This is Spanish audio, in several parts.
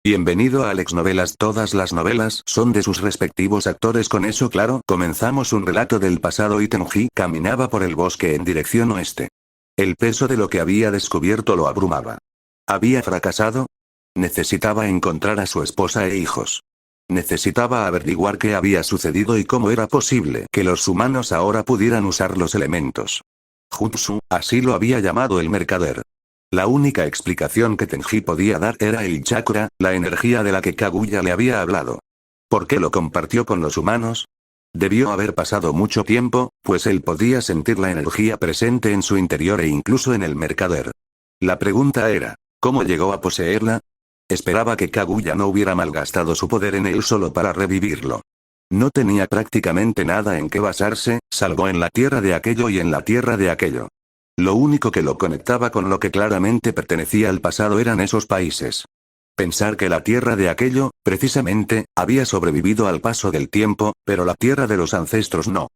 Bienvenido a Alex Novelas. Todas las novelas son de sus respectivos actores. Con eso claro, comenzamos un relato del pasado y Tenji caminaba por el bosque en dirección oeste. El peso de lo que había descubierto lo abrumaba. ¿Había fracasado? Necesitaba encontrar a su esposa e hijos. Necesitaba averiguar qué había sucedido y cómo era posible que los humanos ahora pudieran usar los elementos. Jutsu, así lo había llamado el mercader. La única explicación que Tenji podía dar era el chakra, la energía de la que Kaguya le había hablado. ¿Por qué lo compartió con los humanos? Debió haber pasado mucho tiempo, pues él podía sentir la energía presente en su interior e incluso en el mercader. La pregunta era, ¿cómo llegó a poseerla? Esperaba que Kaguya no hubiera malgastado su poder en él solo para revivirlo. No tenía prácticamente nada en qué basarse, salvo en la tierra de aquello y en la tierra de aquello. Lo único que lo conectaba con lo que claramente pertenecía al pasado eran esos países. Pensar que la tierra de aquello, precisamente, había sobrevivido al paso del tiempo, pero la tierra de los ancestros no.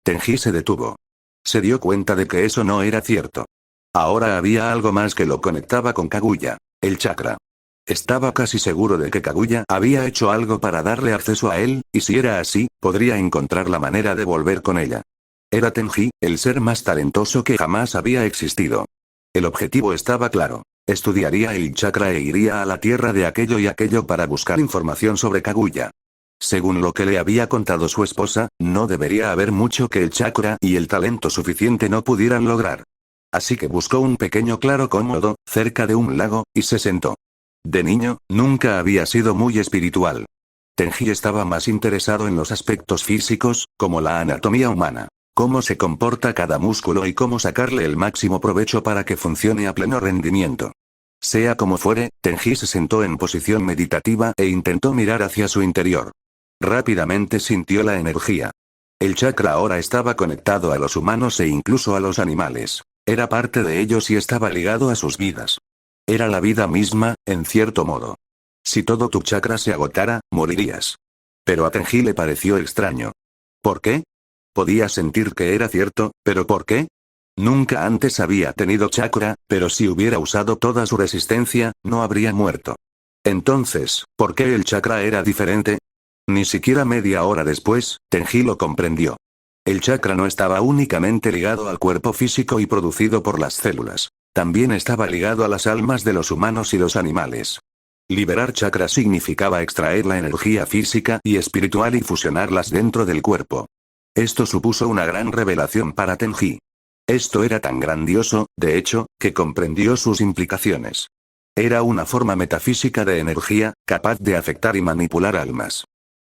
Tenji se detuvo. Se dio cuenta de que eso no era cierto. Ahora había algo más que lo conectaba con Kaguya, el chakra. Estaba casi seguro de que Kaguya había hecho algo para darle acceso a él, y si era así, podría encontrar la manera de volver con ella. Era Tenji, el ser más talentoso que jamás había existido. El objetivo estaba claro. Estudiaría el chakra e iría a la tierra de aquello y aquello para buscar información sobre Kaguya. Según lo que le había contado su esposa, no debería haber mucho que el chakra y el talento suficiente no pudieran lograr. Así que buscó un pequeño claro cómodo, cerca de un lago, y se sentó. De niño, nunca había sido muy espiritual. Tenji estaba más interesado en los aspectos físicos, como la anatomía humana. Cómo se comporta cada músculo y cómo sacarle el máximo provecho para que funcione a pleno rendimiento. Sea como fuere, Tenji se sentó en posición meditativa e intentó mirar hacia su interior. Rápidamente sintió la energía. El chakra ahora estaba conectado a los humanos e incluso a los animales. Era parte de ellos y estaba ligado a sus vidas. Era la vida misma, en cierto modo. Si todo tu chakra se agotara, morirías. Pero a Tenji le pareció extraño. ¿Por qué? Podía sentir que era cierto, pero ¿por qué? Nunca antes había tenido chakra, pero si hubiera usado toda su resistencia, no habría muerto. Entonces, ¿por qué el chakra era diferente? Ni siquiera media hora después, Tenji lo comprendió. El chakra no estaba únicamente ligado al cuerpo físico y producido por las células. También estaba ligado a las almas de los humanos y los animales. Liberar chakra significaba extraer la energía física y espiritual y fusionarlas dentro del cuerpo. Esto supuso una gran revelación para Tenji. Esto era tan grandioso, de hecho, que comprendió sus implicaciones. Era una forma metafísica de energía, capaz de afectar y manipular almas.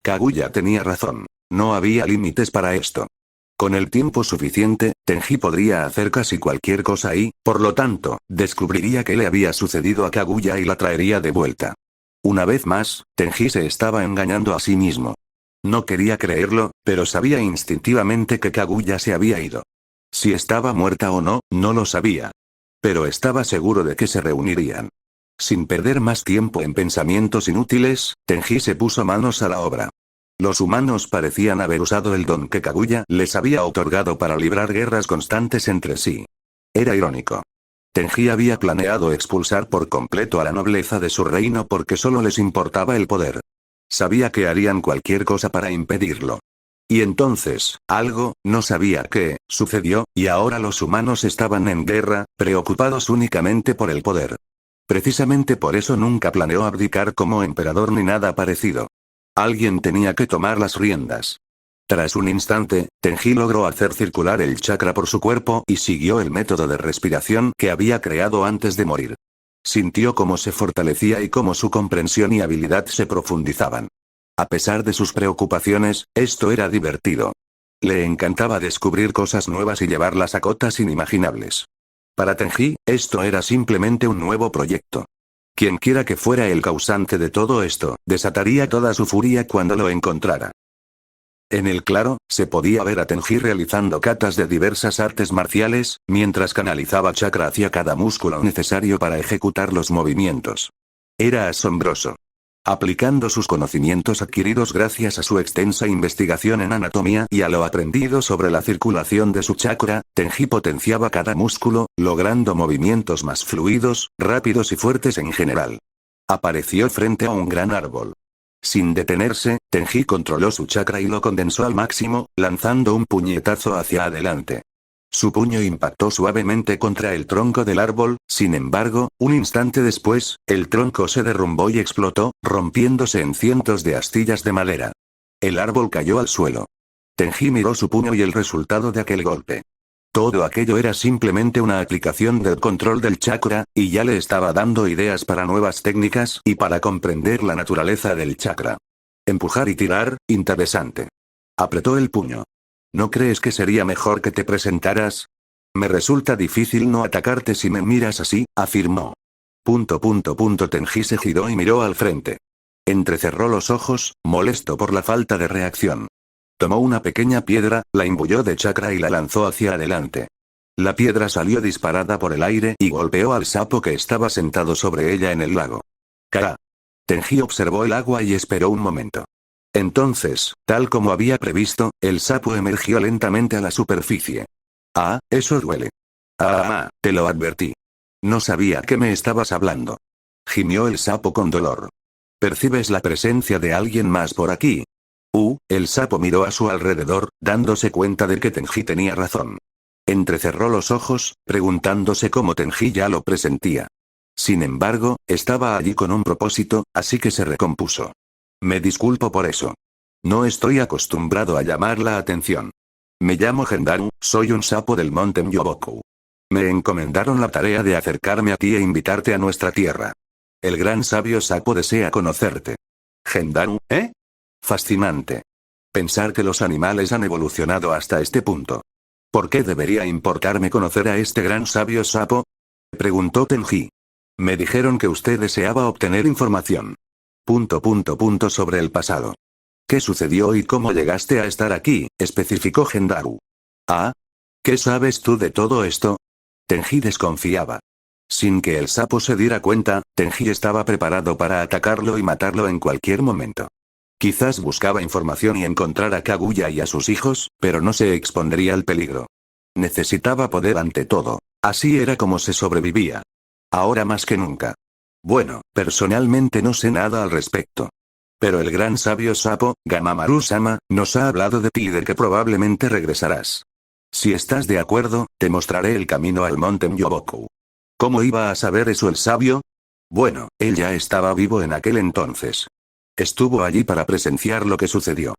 Kaguya tenía razón. No había límites para esto. Con el tiempo suficiente, Tenji podría hacer casi cualquier cosa y, por lo tanto, descubriría qué le había sucedido a Kaguya y la traería de vuelta. Una vez más, Tenji se estaba engañando a sí mismo. No quería creerlo, pero sabía instintivamente que Kaguya se había ido. Si estaba muerta o no, no lo sabía. Pero estaba seguro de que se reunirían. Sin perder más tiempo en pensamientos inútiles, Tenji se puso manos a la obra. Los humanos parecían haber usado el don que Kaguya les había otorgado para librar guerras constantes entre sí. Era irónico. Tenji había planeado expulsar por completo a la nobleza de su reino porque solo les importaba el poder. Sabía que harían cualquier cosa para impedirlo. Y entonces, algo, no sabía qué, sucedió, y ahora los humanos estaban en guerra, preocupados únicamente por el poder. Precisamente por eso nunca planeó abdicar como emperador ni nada parecido. Alguien tenía que tomar las riendas. Tras un instante, Tenji logró hacer circular el chakra por su cuerpo y siguió el método de respiración que había creado antes de morir. Sintió cómo se fortalecía y cómo su comprensión y habilidad se profundizaban. A pesar de sus preocupaciones, esto era divertido. Le encantaba descubrir cosas nuevas y llevarlas a cotas inimaginables. Para Tenji, esto era simplemente un nuevo proyecto. Quienquiera que fuera el causante de todo esto, desataría toda su furia cuando lo encontrara. En el claro, se podía ver a Tenji realizando katas de diversas artes marciales, mientras canalizaba chakra hacia cada músculo necesario para ejecutar los movimientos. Era asombroso. Aplicando sus conocimientos adquiridos gracias a su extensa investigación en anatomía y a lo aprendido sobre la circulación de su chakra, Tenji potenciaba cada músculo, logrando movimientos más fluidos, rápidos y fuertes en general. Apareció frente a un gran árbol. Sin detenerse, Tenji controló su chakra y lo condensó al máximo, lanzando un puñetazo hacia adelante. Su puño impactó suavemente contra el tronco del árbol, sin embargo, un instante después, el tronco se derrumbó y explotó, rompiéndose en cientos de astillas de madera. El árbol cayó al suelo. Tenji miró su puño y el resultado de aquel golpe. Todo aquello era simplemente una aplicación del control del chakra, y ya le estaba dando ideas para nuevas técnicas y para comprender la naturaleza del chakra. Empujar y tirar, interesante. Apretó el puño. ¿No crees que sería mejor que te presentaras? Me resulta difícil no atacarte si me miras así, afirmó. Tenji se giró y miró al frente. Entrecerró los ojos, molesto por la falta de reacción. Tomó una pequeña piedra, la imbuyó de chakra y la lanzó hacia adelante. La piedra salió disparada por el aire y golpeó al sapo que estaba sentado sobre ella en el lago. ¡Ca! Tenji observó el agua y esperó un momento. Entonces, tal como había previsto, el sapo emergió lentamente a la superficie. Ah, eso duele. Ah, te lo advertí. No sabía que me estabas hablando. Gimió el sapo con dolor. ¿Percibes la presencia de alguien más por aquí? El sapo miró a su alrededor, dándose cuenta de que Tenji tenía razón. Entrecerró los ojos, preguntándose cómo Tenji ya lo presentía. Sin embargo, estaba allí con un propósito, así que se recompuso. Me disculpo por eso. No estoy acostumbrado a llamar la atención. Me llamo Gendaru, soy un sapo del monte Myoboku. Me encomendaron la tarea de acercarme a ti e invitarte a nuestra tierra. El gran sabio sapo desea conocerte. Gendaru, ¿eh? Fascinante. Pensar que los animales han evolucionado hasta este punto. ¿Por qué debería importarme conocer a este gran sabio sapo? Preguntó Tenji. Me dijeron que usted deseaba obtener información. Sobre el pasado. ¿Qué sucedió y cómo llegaste a estar aquí? Especificó Gendaru. Ah. ¿Qué sabes tú de todo esto? Tenji desconfiaba. Sin que el sapo se diera cuenta, Tenji estaba preparado para atacarlo y matarlo en cualquier momento. Quizás buscaba información y encontrar a Kaguya y a sus hijos, pero no se expondría al peligro. Necesitaba poder ante todo. Así era como se sobrevivía. Ahora más que nunca. Bueno, personalmente no sé nada al respecto. Pero el gran sabio sapo, Gamamaru-sama, nos ha hablado de ti y de que probablemente regresarás. Si estás de acuerdo, te mostraré el camino al monte Myoboku. ¿Cómo iba a saber eso el sabio? Bueno, él ya estaba vivo en aquel entonces. Estuvo allí para presenciar lo que sucedió.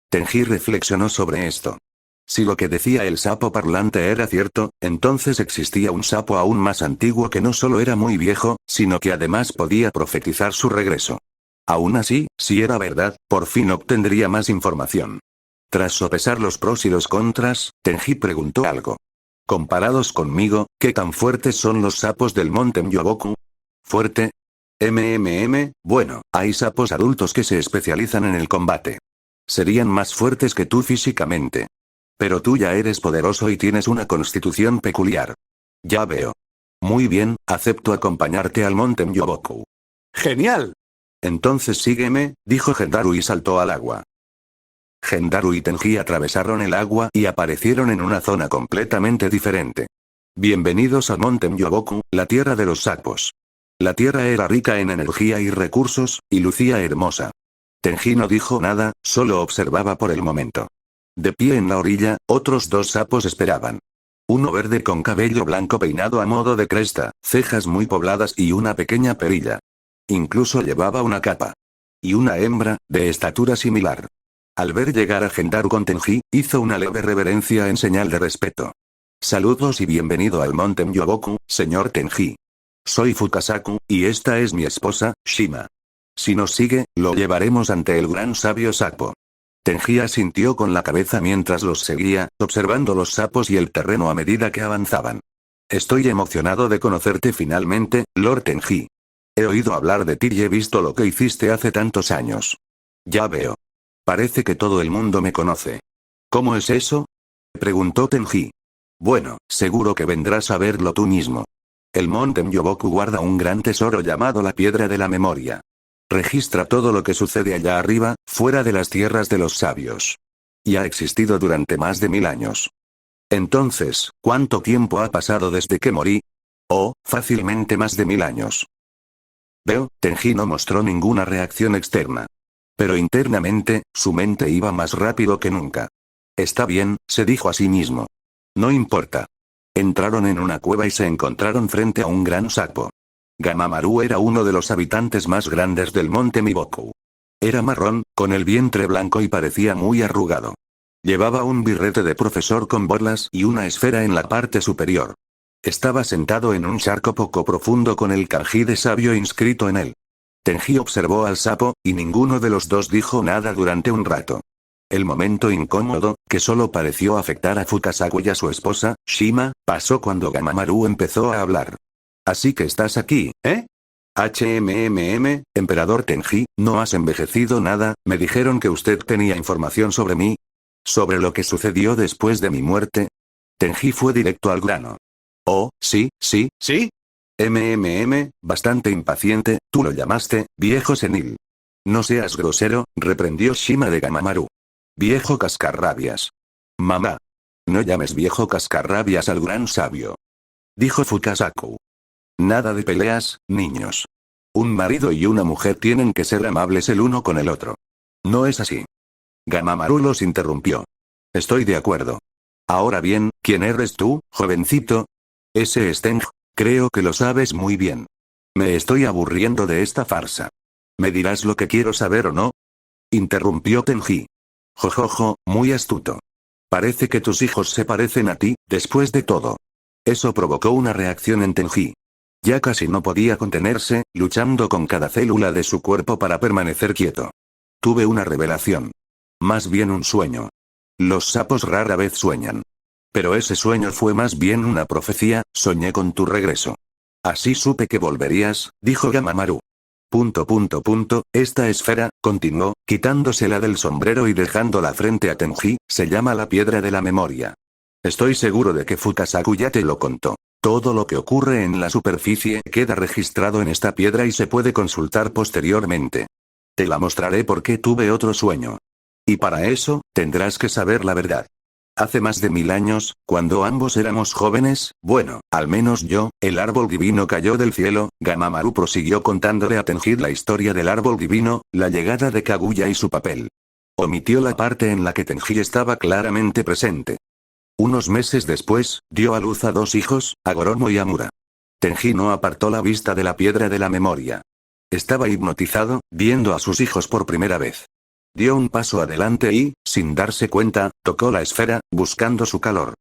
Tenji reflexionó sobre esto. Si lo que decía el sapo parlante era cierto, entonces existía un sapo aún más antiguo que no solo era muy viejo, sino que además podía profetizar su regreso. Aún así, si era verdad, por fin obtendría más información. Tras sopesar los pros y los contras, Tenji preguntó algo. Comparados conmigo, ¿qué tan fuertes son los sapos del monte Myoboku? ¿Fuerte? Bueno, hay sapos adultos que se especializan en el combate. Serían más fuertes que tú físicamente. Pero tú ya eres poderoso y tienes una constitución peculiar. Ya veo. Muy bien, acepto acompañarte al monte Myoboku. ¡Genial! Entonces sígueme, dijo Gendaru y saltó al agua. Gendaru y Tenji atravesaron el agua y aparecieron en una zona completamente diferente. Bienvenidos a monte Myoboku, la tierra de los sapos. La tierra era rica en energía y recursos, y lucía hermosa. Tenji no dijo nada, solo observaba por el momento. De pie en la orilla, otros dos sapos esperaban. Uno verde con cabello blanco peinado a modo de cresta, cejas muy pobladas y una pequeña perilla. Incluso llevaba una capa. Y una hembra, de estatura similar. Al ver llegar a Gendaru con Tenji, hizo una leve reverencia en señal de respeto. Saludos y bienvenido al monte Myoboku, señor Tenji. Soy Fukasaku, y esta es mi esposa, Shima. Si nos sigue, lo llevaremos ante el gran sabio sapo. Tenji asintió con la cabeza mientras los seguía, observando los sapos y el terreno a medida que avanzaban. Estoy emocionado de conocerte finalmente, Lord Tenji. He oído hablar de ti y he visto lo que hiciste hace tantos años. Ya veo. Parece que todo el mundo me conoce. ¿Cómo es eso? Preguntó Tenji. Bueno, seguro que vendrás a verlo tú mismo. El monte Myoboku guarda un gran tesoro llamado la Piedra de la Memoria. Registra todo lo que sucede allá arriba, fuera de las tierras de los sabios. Y ha existido durante más de 1000 años. Entonces, ¿cuánto tiempo ha pasado desde que morí? Oh, fácilmente más de 1000 años. Veo, Tenji no mostró ninguna reacción externa. Pero internamente, su mente iba más rápido que nunca. Está bien, se dijo a sí mismo. No importa. Entraron en una cueva y se encontraron frente a un gran sapo. Gamamaru era uno de los habitantes más grandes del monte Miboku. Era marrón, con el vientre blanco y parecía muy arrugado. Llevaba un birrete de profesor con borlas y una esfera en la parte superior. Estaba sentado en un charco poco profundo con el kanji de sabio inscrito en él. Tenji observó al sapo, y ninguno de los dos dijo nada durante un rato. El momento incómodo, que solo pareció afectar a Fukasaku y a su esposa, Shima, pasó cuando Gamamaru empezó a hablar. Así que estás aquí, ¿eh? Emperador Tenji, no has envejecido nada, me dijeron que usted tenía información sobre mí. ¿Sobre lo que sucedió después de mi muerte? Tenji fue directo al grano. Oh, sí. Bastante impaciente, tú lo llamaste, viejo senil. No seas grosero, reprendió Shima de Gamamaru. Viejo cascarrabias. Mamá. No llames viejo cascarrabias al gran sabio. Dijo Fukasaku. Nada de peleas, niños. Un marido y una mujer tienen que ser amables el uno con el otro. No es así. Gamamaru los interrumpió. Estoy de acuerdo. Ahora bien, ¿quién eres tú, jovencito? Ese es Tenji, creo que lo sabes muy bien. Me estoy aburriendo de esta farsa. ¿Me dirás lo que quiero saber o no? Interrumpió Tenji. Jojojo, muy astuto. Parece que tus hijos se parecen a ti, después de todo. Eso provocó una reacción en Tenji. Ya casi no podía contenerse, luchando con cada célula de su cuerpo para permanecer quieto. Tuve una revelación. Más bien un sueño. Los sapos rara vez sueñan. Pero ese sueño fue más bien una profecía, soñé con tu regreso. Así supe que volverías, dijo Gamamaru. Esta esfera, continuó, quitándosela del sombrero y dejándola frente a Tenji, se llama la piedra de la memoria. Estoy seguro de que Fukasaku ya te lo contó. Todo lo que ocurre en la superficie queda registrado en esta piedra y se puede consultar posteriormente. Te la mostraré porque tuve otro sueño. Y para eso, tendrás que saber la verdad. Hace más de 1000 años, cuando ambos éramos jóvenes, bueno, al menos yo, el árbol divino cayó del cielo. Gamamaru prosiguió contándole a Tenji la historia del árbol divino, la llegada de Kaguya y su papel. Omitió la parte en la que Tenji estaba claramente presente. Unos meses después, dio a luz a 2 hijos, Hagoromo y Amura. Tenji no apartó la vista de la piedra de la memoria. Estaba hipnotizado, viendo a sus hijos por primera vez. Dio un paso adelante y, sin darse cuenta, tocó la esfera, buscando su calor.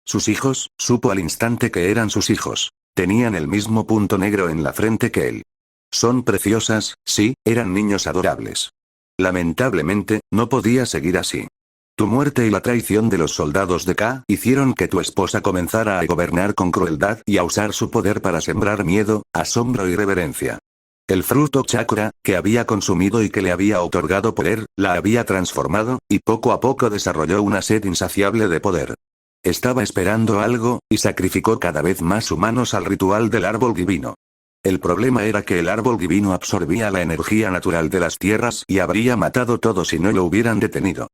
Sus hijos, supo al instante que eran sus hijos. Tenían el mismo punto negro en la frente que él. Son preciosas, sí, eran niños adorables. Lamentablemente, no podía seguir así. Tu muerte y la traición de los soldados de K hicieron que tu esposa comenzara a gobernar con crueldad y a usar su poder para sembrar miedo, asombro y reverencia. El fruto chakra, que había consumido y que le había otorgado poder, la había transformado, y poco a poco desarrolló una sed insaciable de poder. Estaba esperando algo, y sacrificó cada vez más humanos al ritual del árbol divino. El problema era que el árbol divino absorbía la energía natural de las tierras y habría matado todo si no lo hubieran detenido.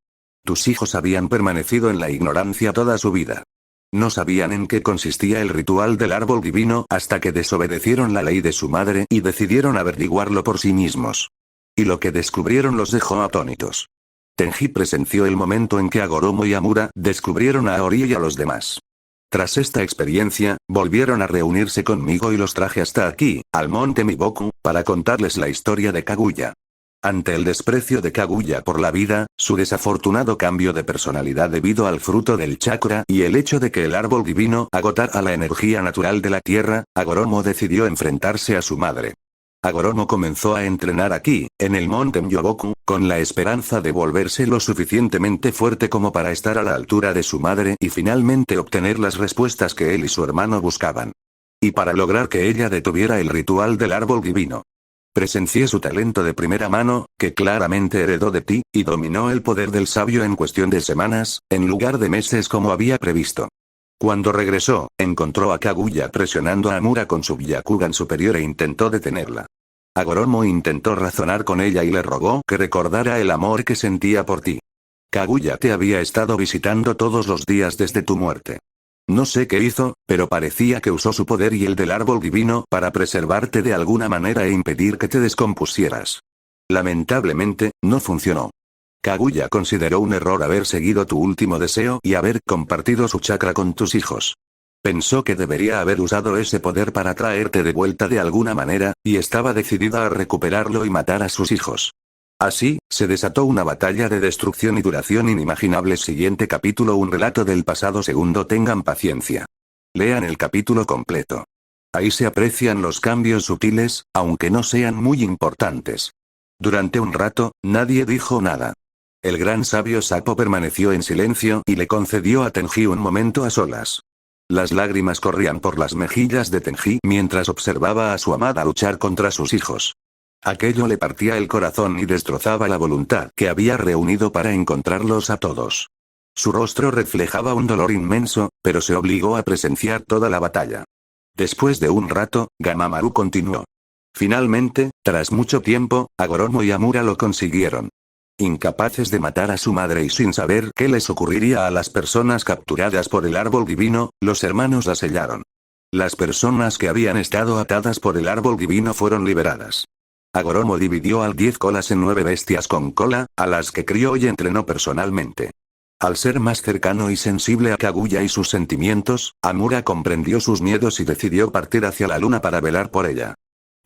Tus hijos habían permanecido en la ignorancia toda su vida. No sabían en qué consistía el ritual del árbol divino hasta que desobedecieron la ley de su madre y decidieron averiguarlo por sí mismos. Y lo que descubrieron los dejó atónitos. Tenji presenció el momento en que Hagoromo y Amura descubrieron a Aori y a los demás. Tras esta experiencia, volvieron a reunirse conmigo y los traje hasta aquí, al monte Miboku, para contarles la historia de Kaguya. Ante el desprecio de Kaguya por la vida, su desafortunado cambio de personalidad debido al fruto del chakra y el hecho de que el árbol divino agotara la energía natural de la tierra, Hagoromo decidió enfrentarse a su madre. Hagoromo comenzó a entrenar aquí, en el monte Myoboku, con la esperanza de volverse lo suficientemente fuerte como para estar a la altura de su madre y finalmente obtener las respuestas que él y su hermano buscaban. Y para lograr que ella detuviera el ritual del árbol divino. Presencié su talento de primera mano, que claramente heredó de ti, y dominó el poder del sabio en cuestión de semanas, en lugar de meses como había previsto. Cuando regresó, encontró a Kaguya presionando a Amura con su Byakugan superior e intentó detenerla. Hagoromo intentó razonar con ella y le rogó que recordara el amor que sentía por ti. Kaguya te había estado visitando todos los días desde tu muerte. No sé qué hizo, pero parecía que usó su poder y el del árbol divino para preservarte de alguna manera e impedir que te descompusieras. Lamentablemente, no funcionó. Kaguya consideró un error haber seguido tu último deseo y haber compartido su chakra con tus hijos. Pensó que debería haber usado ese poder para traerte de vuelta de alguna manera, y estaba decidida a recuperarlo y matar a sus hijos. Así, se desató una batalla de destrucción y duración inimaginable. Siguiente capítulo. Un relato del pasado. Segundo, tengan paciencia. Lean el capítulo completo. Ahí se aprecian los cambios sutiles, aunque no sean muy importantes. Durante un rato, nadie dijo nada. El gran sabio Sapo permaneció en silencio y le concedió a Tenji un momento a solas. Las lágrimas corrían por las mejillas de Tenji mientras observaba a su amada luchar contra sus hijos. Aquello le partía el corazón y destrozaba la voluntad que había reunido para encontrarlos a todos. Su rostro reflejaba un dolor inmenso, pero se obligó a presenciar toda la batalla. Después de un rato, Gamamaru continuó. Finalmente, tras mucho tiempo, Agoromo y Amura lo consiguieron. Incapaces de matar a su madre y sin saber qué les ocurriría a las personas capturadas por el árbol divino, los hermanos la sellaron. Las personas que habían estado atadas por el árbol divino fueron liberadas. Agoromo dividió al 10 colas en 9 bestias con cola, a las que crió y entrenó personalmente. Al ser más cercano y sensible a Kaguya y sus sentimientos, Amura comprendió sus miedos y decidió partir hacia la luna para velar por ella.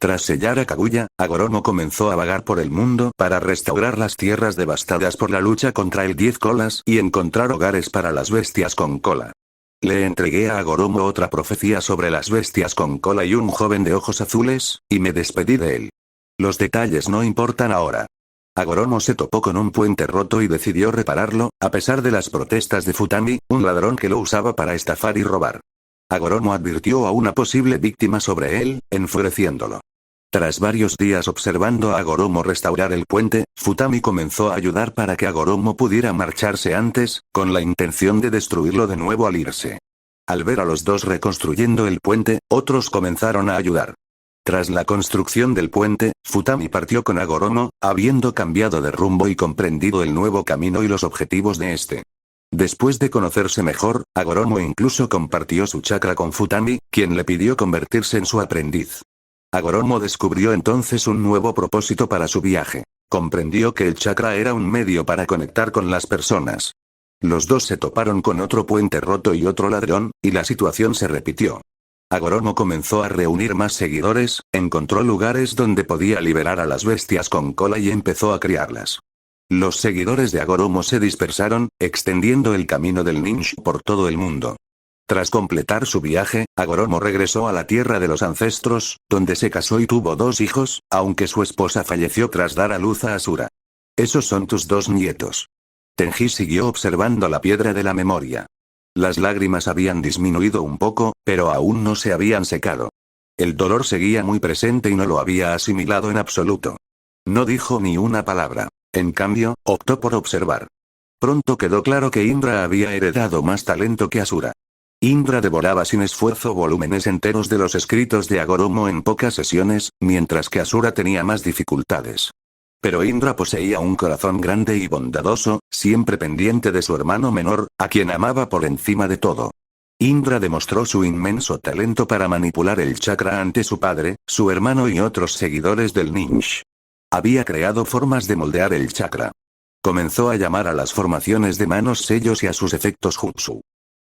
Tras sellar a Kaguya, Agoromo comenzó a vagar por el mundo para restaurar las tierras devastadas por la lucha contra el 10 colas y encontrar hogares para las bestias con cola. Le entregué a Agoromo otra profecía sobre las bestias con cola y un joven de ojos azules, y me despedí de él. Los detalles no importan ahora. Agoromo se topó con un puente roto y decidió repararlo, a pesar de las protestas de Futami, un ladrón que lo usaba para estafar y robar. Agoromo advirtió a una posible víctima sobre él, enfureciéndolo. Tras varios días observando a Agoromo restaurar el puente, Futami comenzó a ayudar para que Agoromo pudiera marcharse antes, con la intención de destruirlo de nuevo al irse. Al ver a los dos reconstruyendo el puente, otros comenzaron a ayudar. Tras la construcción del puente, Futami partió con Agoromo, habiendo cambiado de rumbo y comprendido el nuevo camino y los objetivos de este. Después de conocerse mejor, Agoromo incluso compartió su chakra con Futami, quien le pidió convertirse en su aprendiz. Agoromo descubrió entonces un nuevo propósito para su viaje. Comprendió que el chakra era un medio para conectar con las personas. Los dos se toparon con otro puente roto y otro ladrón, y la situación se repitió. Agoromo comenzó a reunir más seguidores, encontró lugares donde podía liberar a las bestias con cola y empezó a criarlas. Los seguidores de Agoromo se dispersaron, extendiendo el camino del ninja por todo el mundo. Tras completar su viaje, Agoromo regresó a la tierra de los ancestros, donde se casó y tuvo 2 hijos, aunque su esposa falleció tras dar a luz a Asura. Esos son tus 2 nietos. Tenji siguió observando la piedra de la memoria. Las lágrimas habían disminuido un poco, pero aún no se habían secado. El dolor seguía muy presente y no lo había asimilado en absoluto. No dijo ni una palabra. En cambio, optó por observar. Pronto quedó claro que Indra había heredado más talento que Asura. Indra devoraba sin esfuerzo volúmenes enteros de los escritos de Agoromo en pocas sesiones, mientras que Asura tenía más dificultades. Pero Indra poseía un corazón grande y bondadoso, siempre pendiente de su hermano menor, a quien amaba por encima de todo. Indra demostró su inmenso talento para manipular el chakra ante su padre, su hermano y otros seguidores del ninja. Había creado formas de moldear el chakra. Comenzó a llamar a las formaciones de manos sellos y a sus efectos jutsu.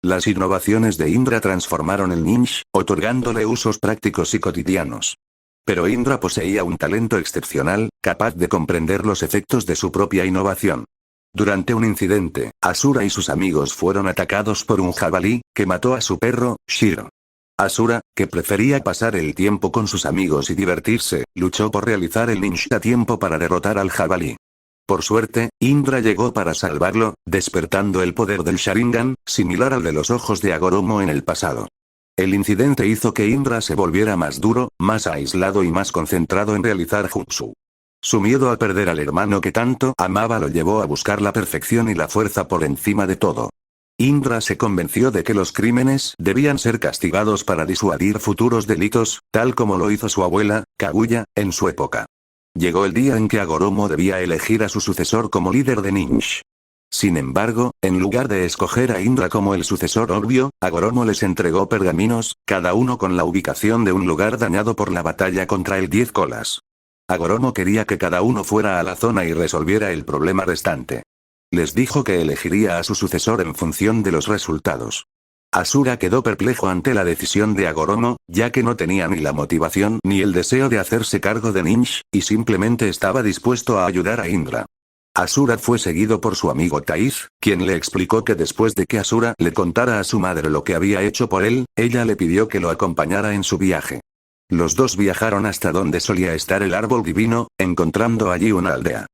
Las innovaciones de Indra transformaron el ninja, otorgándole usos prácticos y cotidianos. Pero Indra poseía un talento excepcional, capaz de comprender los efectos de su propia innovación. Durante un incidente, Asura y sus amigos fueron atacados por un jabalí, que mató a su perro, Shiro. Asura, que prefería pasar el tiempo con sus amigos y divertirse, luchó por realizar el ninja a tiempo para derrotar al jabalí. Por suerte, Indra llegó para salvarlo, despertando el poder del Sharingan, similar al de los ojos de Agoromo en el pasado. El incidente hizo que Indra se volviera más duro, más aislado y más concentrado en realizar jutsu. Su miedo a perder al hermano que tanto amaba lo llevó a buscar la perfección y la fuerza por encima de todo. Indra se convenció de que los crímenes debían ser castigados para disuadir futuros delitos, tal como lo hizo su abuela, Kaguya, en su época. Llegó el día en que Agoromo debía elegir a su sucesor como líder de ninja. Sin embargo, en lugar de escoger a Indra como el sucesor obvio, Agoromo les entregó pergaminos, cada uno con la ubicación de un lugar dañado por la batalla contra el 10 colas. Agoromo quería que cada uno fuera a la zona y resolviera el problema restante. Les dijo que elegiría a su sucesor en función de los resultados. Asura quedó perplejo ante la decisión de Agoromo, ya que no tenía ni la motivación ni el deseo de hacerse cargo de Ninsh, y simplemente estaba dispuesto a ayudar a Indra. Asura fue seguido por su amigo Taiz, quien le explicó que después de que Asura le contara a su madre lo que había hecho por él, ella le pidió que lo acompañara en su viaje. Los dos viajaron hasta donde solía estar el árbol divino, encontrando allí una aldea.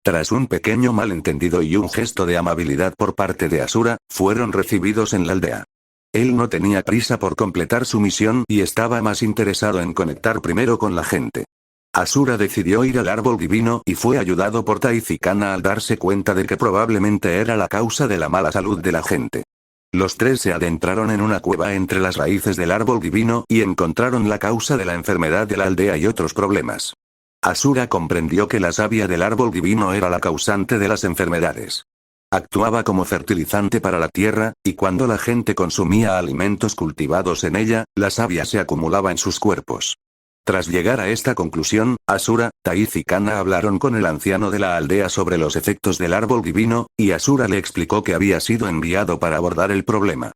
Tras un pequeño malentendido y un gesto de amabilidad por parte de Asura, fueron recibidos en la aldea. Él no tenía prisa por completar su misión y estaba más interesado en conectar primero con la gente. Asura decidió ir al árbol divino y fue ayudado por Taiz y Kana al darse cuenta de que probablemente era la causa de la mala salud de la gente. Los tres se adentraron en una cueva entre las raíces del árbol divino y encontraron la causa de la enfermedad de la aldea y otros problemas. Asura comprendió que la savia del árbol divino era la causante de las enfermedades. Actuaba como fertilizante para la tierra, y cuando la gente consumía alimentos cultivados en ella, la savia se acumulaba en sus cuerpos. Tras llegar a esta conclusión, Asura, Taiz y Kana hablaron con el anciano de la aldea sobre los efectos del árbol divino, y Asura le explicó que había sido enviado para abordar el problema.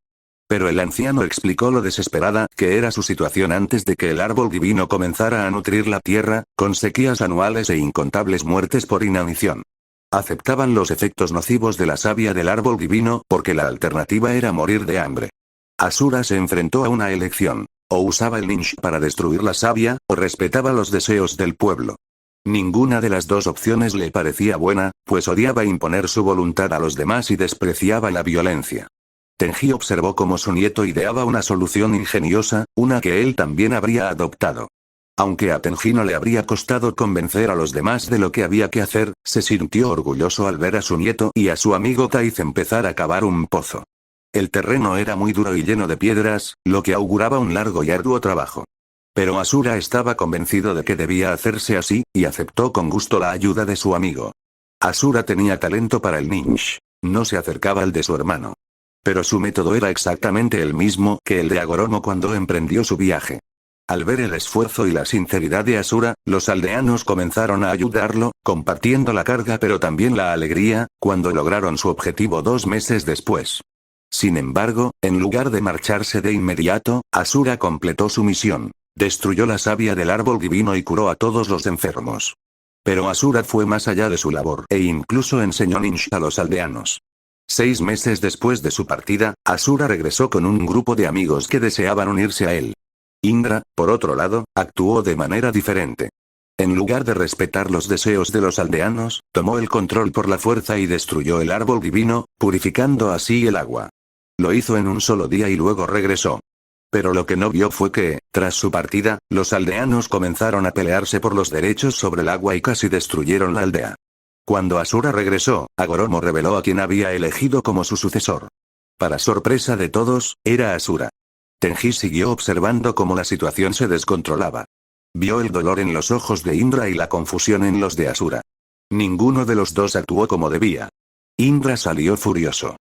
Pero el anciano explicó lo desesperada que era su situación antes de que el árbol divino comenzara a nutrir la tierra, con sequías anuales e incontables muertes por inanición. Aceptaban los efectos nocivos de la savia del árbol divino porque la alternativa era morir de hambre. Asura se enfrentó a una elección. O usaba el ninja para destruir la savia, o respetaba los deseos del pueblo. Ninguna de las dos opciones le parecía buena, pues odiaba imponer su voluntad a los demás y despreciaba la violencia. Tenji observó cómo su nieto ideaba una solución ingeniosa, una que él también habría adoptado. Aunque a Tenji no le habría costado convencer a los demás de lo que había que hacer, se sintió orgulloso al ver a su nieto y a su amigo Taiz empezar a cavar un pozo. El terreno era muy duro y lleno de piedras, lo que auguraba un largo y arduo trabajo. Pero Asura estaba convencido de que debía hacerse así, y aceptó con gusto la ayuda de su amigo. Asura tenía talento para el ninja. No se acercaba al de su hermano. Pero su método era exactamente el mismo que el de Agoromo cuando emprendió su viaje. Al ver el esfuerzo y la sinceridad de Asura, los aldeanos comenzaron a ayudarlo, compartiendo la carga pero también la alegría, cuando lograron su objetivo 2 meses después. Sin embargo, en lugar de marcharse de inmediato, Asura completó su misión. Destruyó la savia del árbol divino y curó a todos los enfermos. Pero Asura fue más allá de su labor e incluso enseñó ninja a los aldeanos. 6 meses después de su partida, Asura regresó con un grupo de amigos que deseaban unirse a él. Indra, por otro lado, actuó de manera diferente. En lugar de respetar los deseos de los aldeanos, tomó el control por la fuerza y destruyó el árbol divino, purificando así el agua. Lo hizo en un solo día y luego regresó. Pero lo que no vio fue que, tras su partida, los aldeanos comenzaron a pelearse por los derechos sobre el agua y casi destruyeron la aldea. Cuando Asura regresó, Agoromo reveló a quien había elegido como su sucesor. Para sorpresa de todos, era Asura. Tenji siguió observando cómo la situación se descontrolaba. Vio el dolor en los ojos de Indra y la confusión en los de Asura. Ninguno de los dos actuó como debía. Indra salió furioso.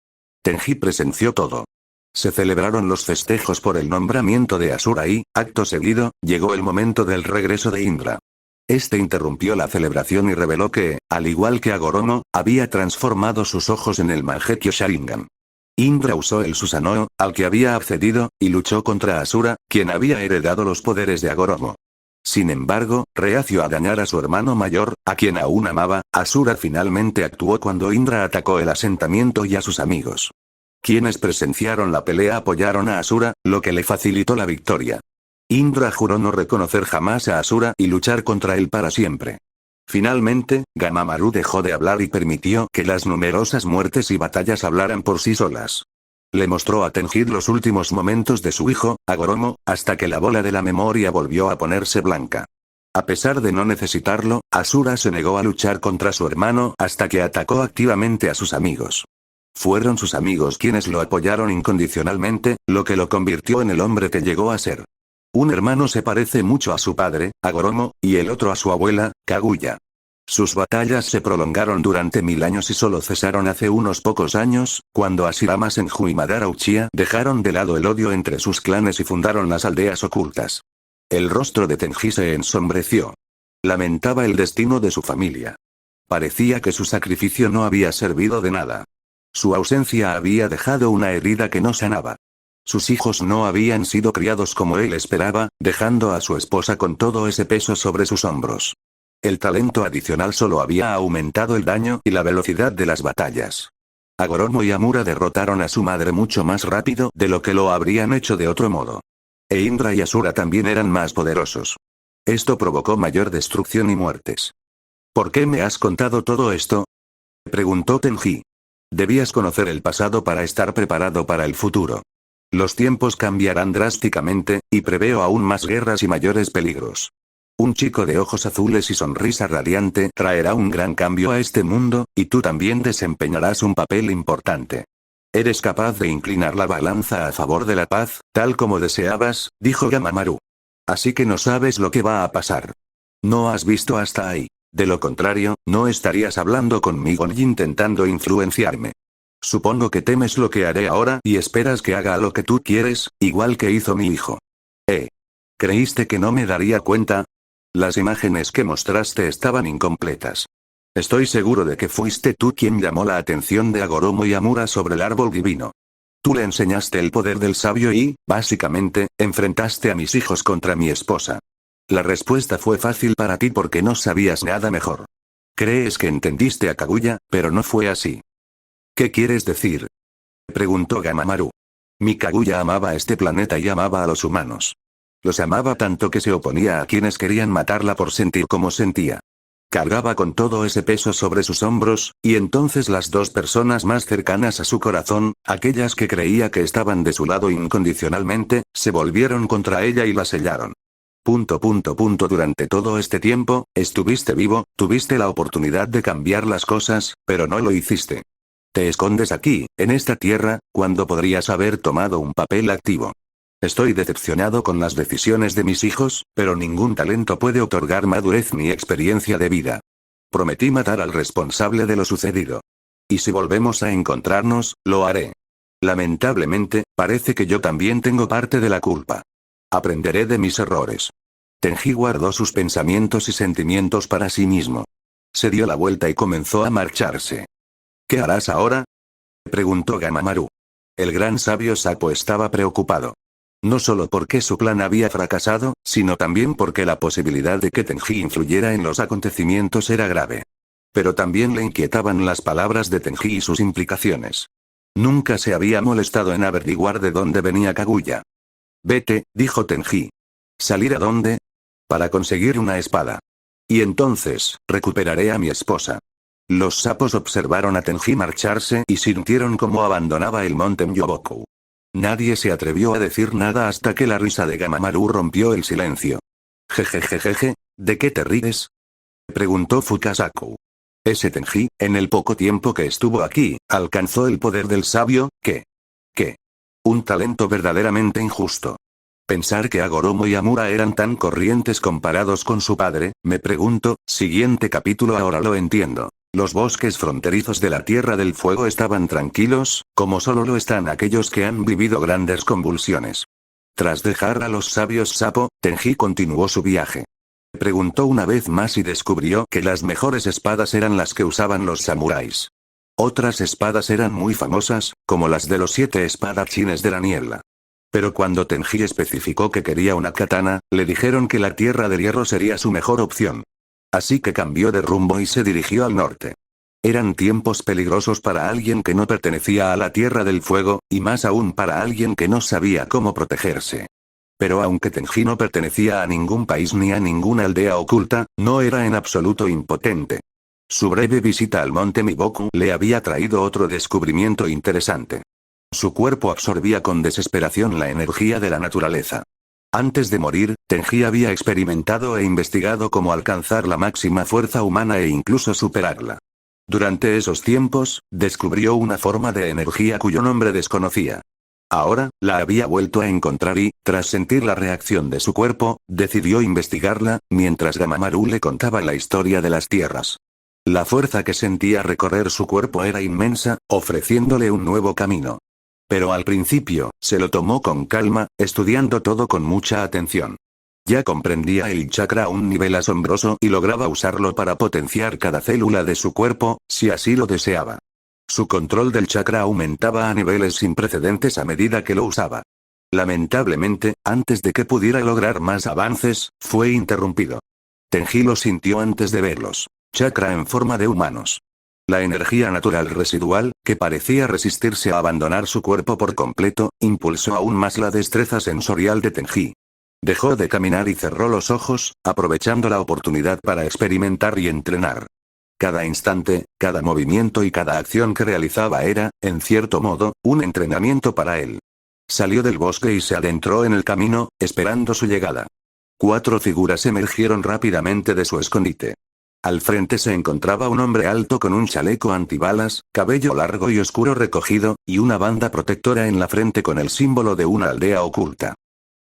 Tenji presenció todo. Se celebraron los festejos por el nombramiento de Asura y, acto seguido, llegó el momento del regreso de Indra. Este interrumpió la celebración y reveló que, al igual que Agoromo, había transformado sus ojos en el Mangekyo Sharingan. Indra usó el Susanoo, al que había accedido, y luchó contra Asura, quien había heredado los poderes de Agoromo. Sin embargo, reacio a dañar a su hermano mayor, a quien aún amaba, Asura finalmente actuó cuando Indra atacó el asentamiento y a sus amigos. Quienes presenciaron la pelea apoyaron a Asura, lo que le facilitó la victoria. Indra juró no reconocer jamás a Asura y luchar contra él para siempre. Finalmente, Gamamaru dejó de hablar y permitió que las numerosas muertes y batallas hablaran por sí solas. Le mostró a Tenji los últimos momentos de su hijo, Agoromo, hasta que la bola de la memoria volvió a ponerse blanca. A pesar de no necesitarlo, Asura se negó a luchar contra su hermano hasta que atacó activamente a sus amigos. Fueron sus amigos quienes lo apoyaron incondicionalmente, lo que lo convirtió en el hombre que llegó a ser. Un hermano se parece mucho a su padre, Agoromo, y el otro a su abuela, Kaguya. Sus batallas se prolongaron durante 1000 años y solo cesaron hace unos pocos años, cuando Hashirama Senju y Madara Uchiha dejaron de lado el odio entre sus clanes y fundaron las aldeas ocultas. El rostro de Tenji se ensombreció. Lamentaba el destino de su familia. Parecía que su sacrificio no había servido de nada. Su ausencia había dejado una herida que no sanaba. Sus hijos no habían sido criados como él esperaba, dejando a su esposa con todo ese peso sobre sus hombros. El talento adicional solo había aumentado el daño y la velocidad de las batallas. Hagoromo y Amura derrotaron a su madre mucho más rápido de lo que lo habrían hecho de otro modo. E Indra y Asura también eran más poderosos. Esto provocó mayor destrucción y muertes. ¿Por qué me has contado todo esto?, preguntó Tenji. Debías conocer el pasado para estar preparado para el futuro. Los tiempos cambiarán drásticamente, y preveo aún más guerras y mayores peligros. Un chico de ojos azules y sonrisa radiante traerá un gran cambio a este mundo, y tú también desempeñarás un papel importante. Eres capaz de inclinar la balanza a favor de la paz, tal como deseabas, dijo Gamamaru. Así que no sabes lo que va a pasar. No has visto hasta ahí. De lo contrario, no estarías hablando conmigo ni intentando influenciarme. Supongo que temes lo que haré ahora y esperas que haga lo que tú quieres, igual que hizo mi hijo. ¿Creíste que no me daría cuenta? Las imágenes que mostraste estaban incompletas. Estoy seguro de que fuiste tú quien llamó la atención de Hagoromo y Amura sobre el árbol divino. Tú le enseñaste el poder del sabio y, básicamente, enfrentaste a mis hijos contra mi esposa. La respuesta fue fácil para ti porque no sabías nada mejor. Crees que entendiste a Kaguya, pero no fue así. ¿Qué quieres decir?, preguntó Gamamaru. Mi Kaguya amaba este planeta y amaba a los humanos. Los amaba tanto que se oponía a quienes querían matarla por sentir como sentía. Cargaba con todo ese peso sobre sus hombros, y entonces las dos personas más cercanas a su corazón, aquellas que creía que estaban de su lado incondicionalmente, se volvieron contra ella y la sellaron. Durante todo este tiempo, estuviste vivo, tuviste la oportunidad de cambiar las cosas, pero no lo hiciste. Te escondes aquí, en esta tierra, cuando podrías haber tomado un papel activo. Estoy decepcionado con las decisiones de mis hijos, pero ningún talento puede otorgar madurez ni experiencia de vida. Prometí matar al responsable de lo sucedido. Y si volvemos a encontrarnos, lo haré. Lamentablemente, parece que yo también tengo parte de la culpa. Aprenderé de mis errores. Tenji guardó sus pensamientos y sentimientos para sí mismo. Se dio la vuelta y comenzó a marcharse. ¿Qué harás ahora?, preguntó Gamamaru. El gran sabio sapo estaba preocupado. No solo porque su plan había fracasado, sino también porque la posibilidad de que Tenji influyera en los acontecimientos era grave. Pero también le inquietaban las palabras de Tenji y sus implicaciones. Nunca se había molestado en averiguar de dónde venía Kaguya. Vete, dijo Tenji. ¿Salir a dónde? Para conseguir una espada. Y entonces, recuperaré a mi esposa. Los sapos observaron a Tenji marcharse y sintieron cómo abandonaba el monte Myoboku. Nadie se atrevió a decir nada hasta que la risa de Gamamaru rompió el silencio. Jejejejeje, ¿de qué te ríes?, preguntó Fukasaku. Ese Tenji, en el poco tiempo que estuvo aquí, alcanzó el poder del sabio, ¿qué? Un talento verdaderamente injusto. Pensar que Hagoromo y Amura eran tan corrientes comparados con su padre, me pregunto, siguiente capítulo. Ahora lo entiendo. Los bosques fronterizos de la Tierra del Fuego estaban tranquilos, como solo lo están aquellos que han vivido grandes convulsiones. Tras dejar a los sabios sapo, Tenji continuó su viaje. Preguntó una vez más y descubrió que las mejores espadas eran las que usaban los samuráis. Otras espadas eran muy famosas, como las de los 7 espadachines de la niebla. Pero cuando Tenji especificó que quería una katana, le dijeron que la Tierra del Hierro sería su mejor opción. Así que cambió de rumbo y se dirigió al norte. Eran tiempos peligrosos para alguien que no pertenecía a la Tierra del Fuego, y más aún para alguien que no sabía cómo protegerse. Pero aunque Tenji no pertenecía a ningún país ni a ninguna aldea oculta, no era en absoluto impotente. Su breve visita al monte Miboku le había traído otro descubrimiento interesante. Su cuerpo absorbía con desesperación la energía de la naturaleza. Antes de morir, Tenji había experimentado e investigado cómo alcanzar la máxima fuerza humana e incluso superarla. Durante esos tiempos, descubrió una forma de energía cuyo nombre desconocía. Ahora, la había vuelto a encontrar y, tras sentir la reacción de su cuerpo, decidió investigarla, mientras Gamamaru le contaba la historia de las tierras. La fuerza que sentía recorrer su cuerpo era inmensa, ofreciéndole un nuevo camino. Pero al principio, se lo tomó con calma, estudiando todo con mucha atención. Ya comprendía el chakra a un nivel asombroso y lograba usarlo para potenciar cada célula de su cuerpo, si así lo deseaba. Su control del chakra aumentaba a niveles sin precedentes a medida que lo usaba. Lamentablemente, antes de que pudiera lograr más avances, fue interrumpido. Tenji lo sintió antes de verlos. Chakra en forma de humanos. La energía natural residual, que parecía resistirse a abandonar su cuerpo por completo, impulsó aún más la destreza sensorial de Tenji. Dejó de caminar y cerró los ojos, aprovechando la oportunidad para experimentar y entrenar. Cada instante, cada movimiento y cada acción que realizaba era, en cierto modo, un entrenamiento para él. Salió del bosque y se adentró en el camino, esperando su llegada. 4 figuras emergieron rápidamente de su escondite. Al frente se encontraba un hombre alto con un chaleco antibalas, cabello largo y oscuro recogido, y una banda protectora en la frente con el símbolo de una aldea oculta.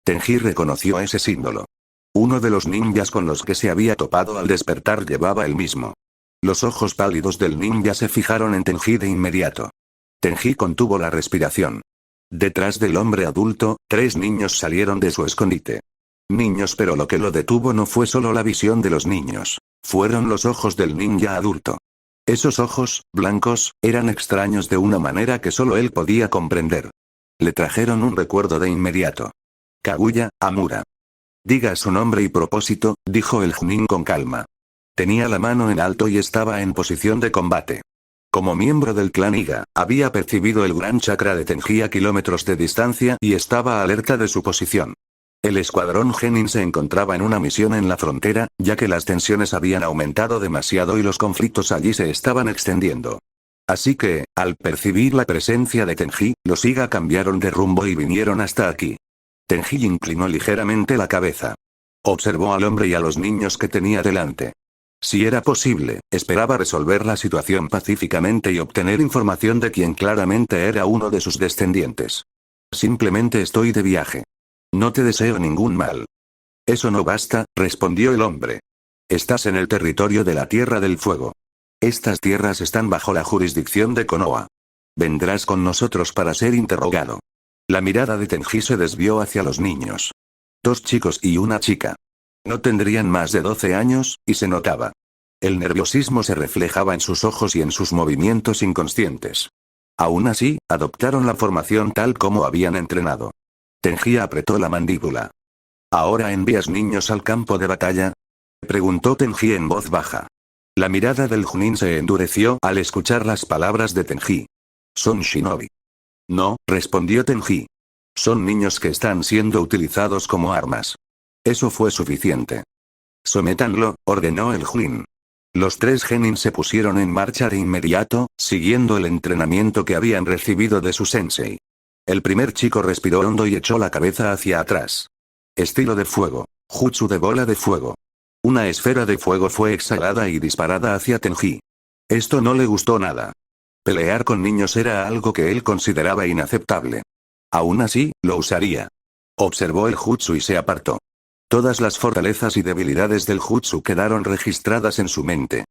Tenji reconoció ese símbolo. Uno de los ninjas con los que se había topado al despertar llevaba el mismo. Los ojos pálidos del ninja se fijaron en Tenji de inmediato. Tenji contuvo la respiración. Detrás del hombre adulto, 3 niños salieron de su escondite. Niños, pero lo que lo detuvo no fue solo la visión de los niños. Fueron los ojos del ninja adulto. Esos ojos, blancos, eran extraños de una manera que solo él podía comprender. Le trajeron un recuerdo de inmediato. Kaguya Amura. Diga su nombre y propósito, dijo el Junin con calma. Tenía la mano en alto y estaba en posición de combate. Como miembro del clan Iga, había percibido el gran chakra de Tenji a kilómetros de distancia y estaba alerta de su posición. El escuadrón Genin se encontraba en una misión en la frontera, ya que las tensiones habían aumentado demasiado y los conflictos allí se estaban extendiendo. Así que, al percibir la presencia de Tenji, los Iga cambiaron de rumbo y vinieron hasta aquí. Tenji inclinó ligeramente la cabeza. Observó al hombre y a los niños que tenía delante. Si era posible, esperaba resolver la situación pacíficamente y obtener información de quien claramente era uno de sus descendientes. Simplemente estoy de viaje. No te deseo ningún mal. Eso no basta, respondió el hombre. Estás en el territorio de la Tierra del Fuego. Estas tierras están bajo la jurisdicción de Konoha. Vendrás con nosotros para ser interrogado. La mirada de Tenji se desvió hacia los niños. 2 chicos y una chica. No tendrían más de 12 años, y se notaba. El nerviosismo se reflejaba en sus ojos y en sus movimientos inconscientes. Aún así, adoptaron la formación tal como habían entrenado. Tenji apretó la mandíbula. ¿Ahora envías niños al campo de batalla? Preguntó Tenji en voz baja. La mirada del Junin se endureció al escuchar las palabras de Tenji. Son shinobi. No, respondió Tenji. Son niños que están siendo utilizados como armas. Eso fue suficiente. Sométanlo, ordenó el Junin. Los 3 genin se pusieron en marcha de inmediato, siguiendo el entrenamiento que habían recibido de su sensei. El primer chico respiró hondo y echó la cabeza hacia atrás. Estilo de fuego. Jutsu de bola de fuego. Una esfera de fuego fue exhalada y disparada hacia Tenji. Esto no le gustó nada. Pelear con niños era algo que él consideraba inaceptable. Aún así, lo usaría. Observó el jutsu y se apartó. Todas las fortalezas y debilidades del jutsu quedaron registradas en su mente.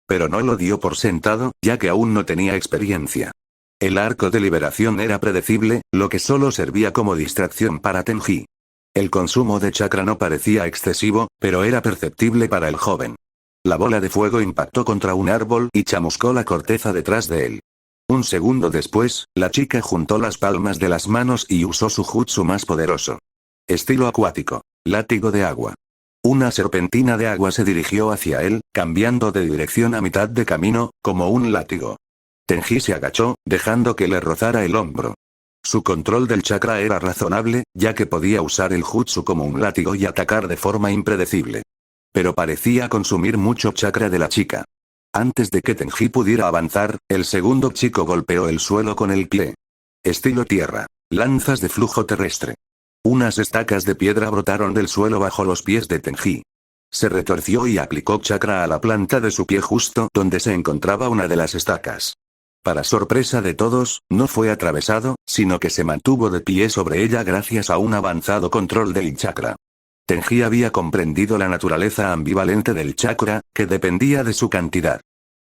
Pero no lo dio por sentado, ya que aún no tenía experiencia. El arco de liberación era predecible, lo que solo servía como distracción para Tenji. El consumo de chakra no parecía excesivo, pero era perceptible para el joven. La bola de fuego impactó contra un árbol y chamuscó la corteza detrás de él. Un segundo después, la chica juntó las palmas de las manos y usó su jutsu más poderoso. Estilo acuático. Látigo de agua. Una serpentina de agua se dirigió hacia él, cambiando de dirección a mitad de camino, como un látigo. Tenji se agachó, dejando que le rozara el hombro. Su control del chakra era razonable, ya que podía usar el jutsu como un látigo y atacar de forma impredecible. Pero parecía consumir mucho chakra de la chica. Antes de que Tenji pudiera avanzar, el segundo chico golpeó el suelo con el pie. Estilo tierra. Lanzas de flujo terrestre. Unas estacas de piedra brotaron del suelo bajo los pies de Tenji. Se retorció y aplicó chakra a la planta de su pie justo donde se encontraba una de las estacas. Para sorpresa de todos, no fue atravesado, sino que se mantuvo de pie sobre ella gracias a un avanzado control del chakra. Tenji había comprendido la naturaleza ambivalente del chakra, que dependía de su cantidad.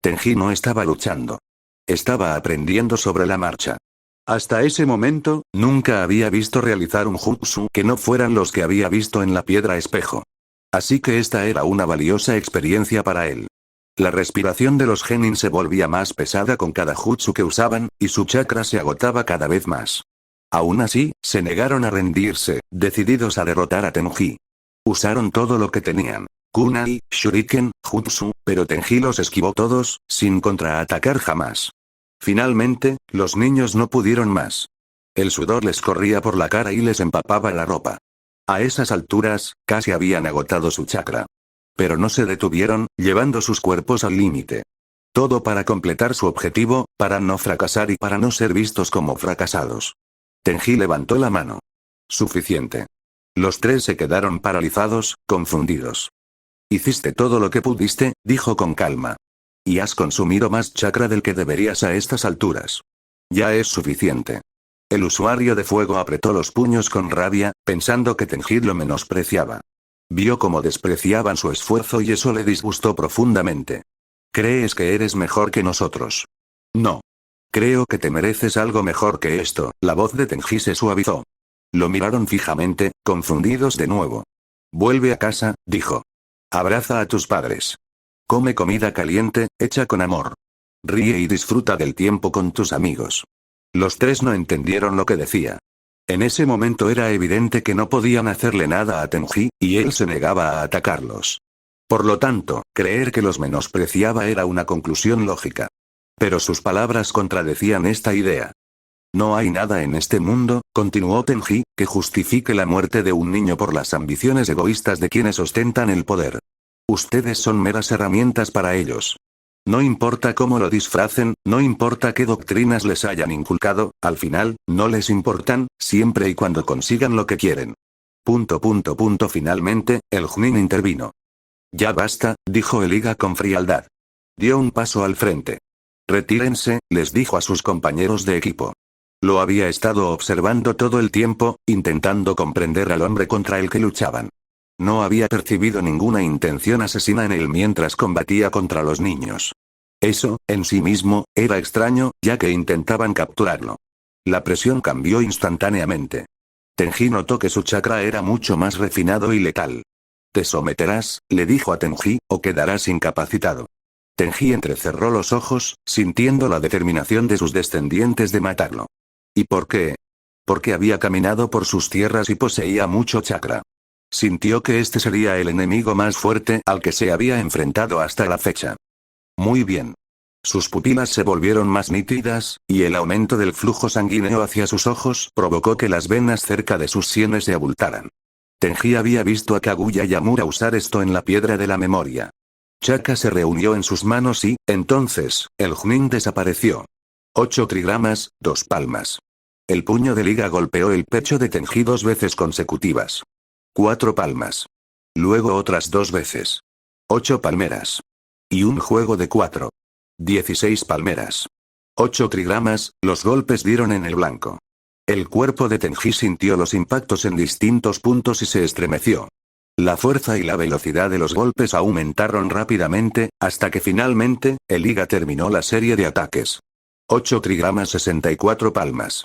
Tenji no estaba luchando. Estaba aprendiendo sobre la marcha. Hasta ese momento, nunca había visto realizar un jutsu que no fueran los que había visto en la piedra espejo. Así que esta era una valiosa experiencia para él. La respiración de los genin se volvía más pesada con cada jutsu que usaban, y su chakra se agotaba cada vez más. Aún así, se negaron a rendirse, decididos a derrotar a Tenji. Usaron todo lo que tenían. Kunai, shuriken, jutsu, pero Tenji los esquivó todos, sin contraatacar jamás. Finalmente, los niños no pudieron más. El sudor les corría por la cara y les empapaba la ropa. A esas alturas, casi habían agotado su chakra. Pero no se detuvieron, llevando sus cuerpos al límite. Todo para completar su objetivo, para no fracasar y para no ser vistos como fracasados. Tenji levantó la mano. Suficiente. Los tres se quedaron paralizados, confundidos. Hiciste todo lo que pudiste, dijo con calma. Y has consumido más chakra del que deberías a estas alturas. Ya es suficiente. El usuario de fuego apretó los puños con rabia, pensando que Tenji lo menospreciaba. Vio cómo despreciaban su esfuerzo y eso le disgustó profundamente. ¿Crees que eres mejor que nosotros? No. Creo que te mereces algo mejor que esto. La voz de Tenji se suavizó. Lo miraron fijamente, confundidos de nuevo. Vuelve a casa, dijo. Abraza a tus padres. Come comida caliente, hecha con amor. Ríe y disfruta del tiempo con tus amigos. Los tres no entendieron lo que decía. En ese momento era evidente que no podían hacerle nada a Tenji, y él se negaba a atacarlos. Por lo tanto, creer que los menospreciaba era una conclusión lógica. Pero sus palabras contradecían esta idea. No hay nada en este mundo, continuó Tenji, que justifique la muerte de un niño por las ambiciones egoístas de quienes ostentan el poder. Ustedes son meras herramientas para ellos. No importa cómo lo disfracen, no importa qué doctrinas les hayan inculcado, al final, no les importan, siempre y cuando consigan lo que quieren. Finalmente, el Junin intervino. Ya basta, dijo el Iga con frialdad. Dio un paso al frente. Retírense, les dijo a sus compañeros de equipo. Lo había estado observando todo el tiempo, intentando comprender al hombre contra el que luchaban. No había percibido ninguna intención asesina en él mientras combatía contra los niños. Eso, en sí mismo, era extraño, ya que intentaban capturarlo. La presión cambió instantáneamente. Tenji notó que su chakra era mucho más refinado y letal. Te someterás, le dijo a Tenji, o quedarás incapacitado. Tenji entrecerró los ojos, sintiendo la determinación de sus descendientes de matarlo. ¿Y por qué? Porque había caminado por sus tierras y poseía mucho chakra. Sintió que este sería el enemigo más fuerte al que se había enfrentado hasta la fecha. Muy bien. Sus pupilas se volvieron más nítidas, y el aumento del flujo sanguíneo hacia sus ojos provocó que las venas cerca de sus sienes se abultaran. Tenji había visto a Kaguya Yamura usar esto en la piedra de la memoria. Chaka se reunió en sus manos y, entonces, el Junin desapareció. 8 trigramas, 2 palmas. El puño de Liga golpeó el pecho de Tenji 2 veces consecutivas. 4 palmas. Luego otras 2 veces. 8 palmeras. Y un juego de 4. 16 palmeras. 8 trigramas, los golpes dieron en el blanco. El cuerpo de Tenji sintió los impactos en distintos puntos y se estremeció. La fuerza y la velocidad de los golpes aumentaron rápidamente, hasta que finalmente, el Iga terminó la serie de ataques. 8 trigramas 64 palmas.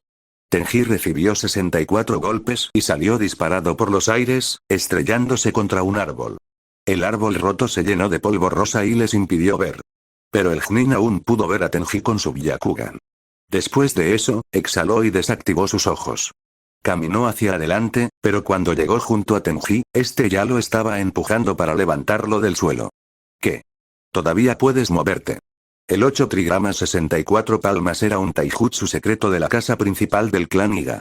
Tenji recibió 64 golpes y salió disparado por los aires, estrellándose contra un árbol. El árbol roto se llenó de polvo rosa y les impidió ver. Pero el Junin aún pudo ver a Tenji con su Byakugan. Después de eso, exhaló y desactivó sus ojos. Caminó hacia adelante, pero cuando llegó junto a Tenji, este ya lo estaba empujando para levantarlo del suelo. ¿Qué? Todavía puedes moverte. El 8 trigramas 64 palmas era un taijutsu secreto de la casa principal del clan Iga.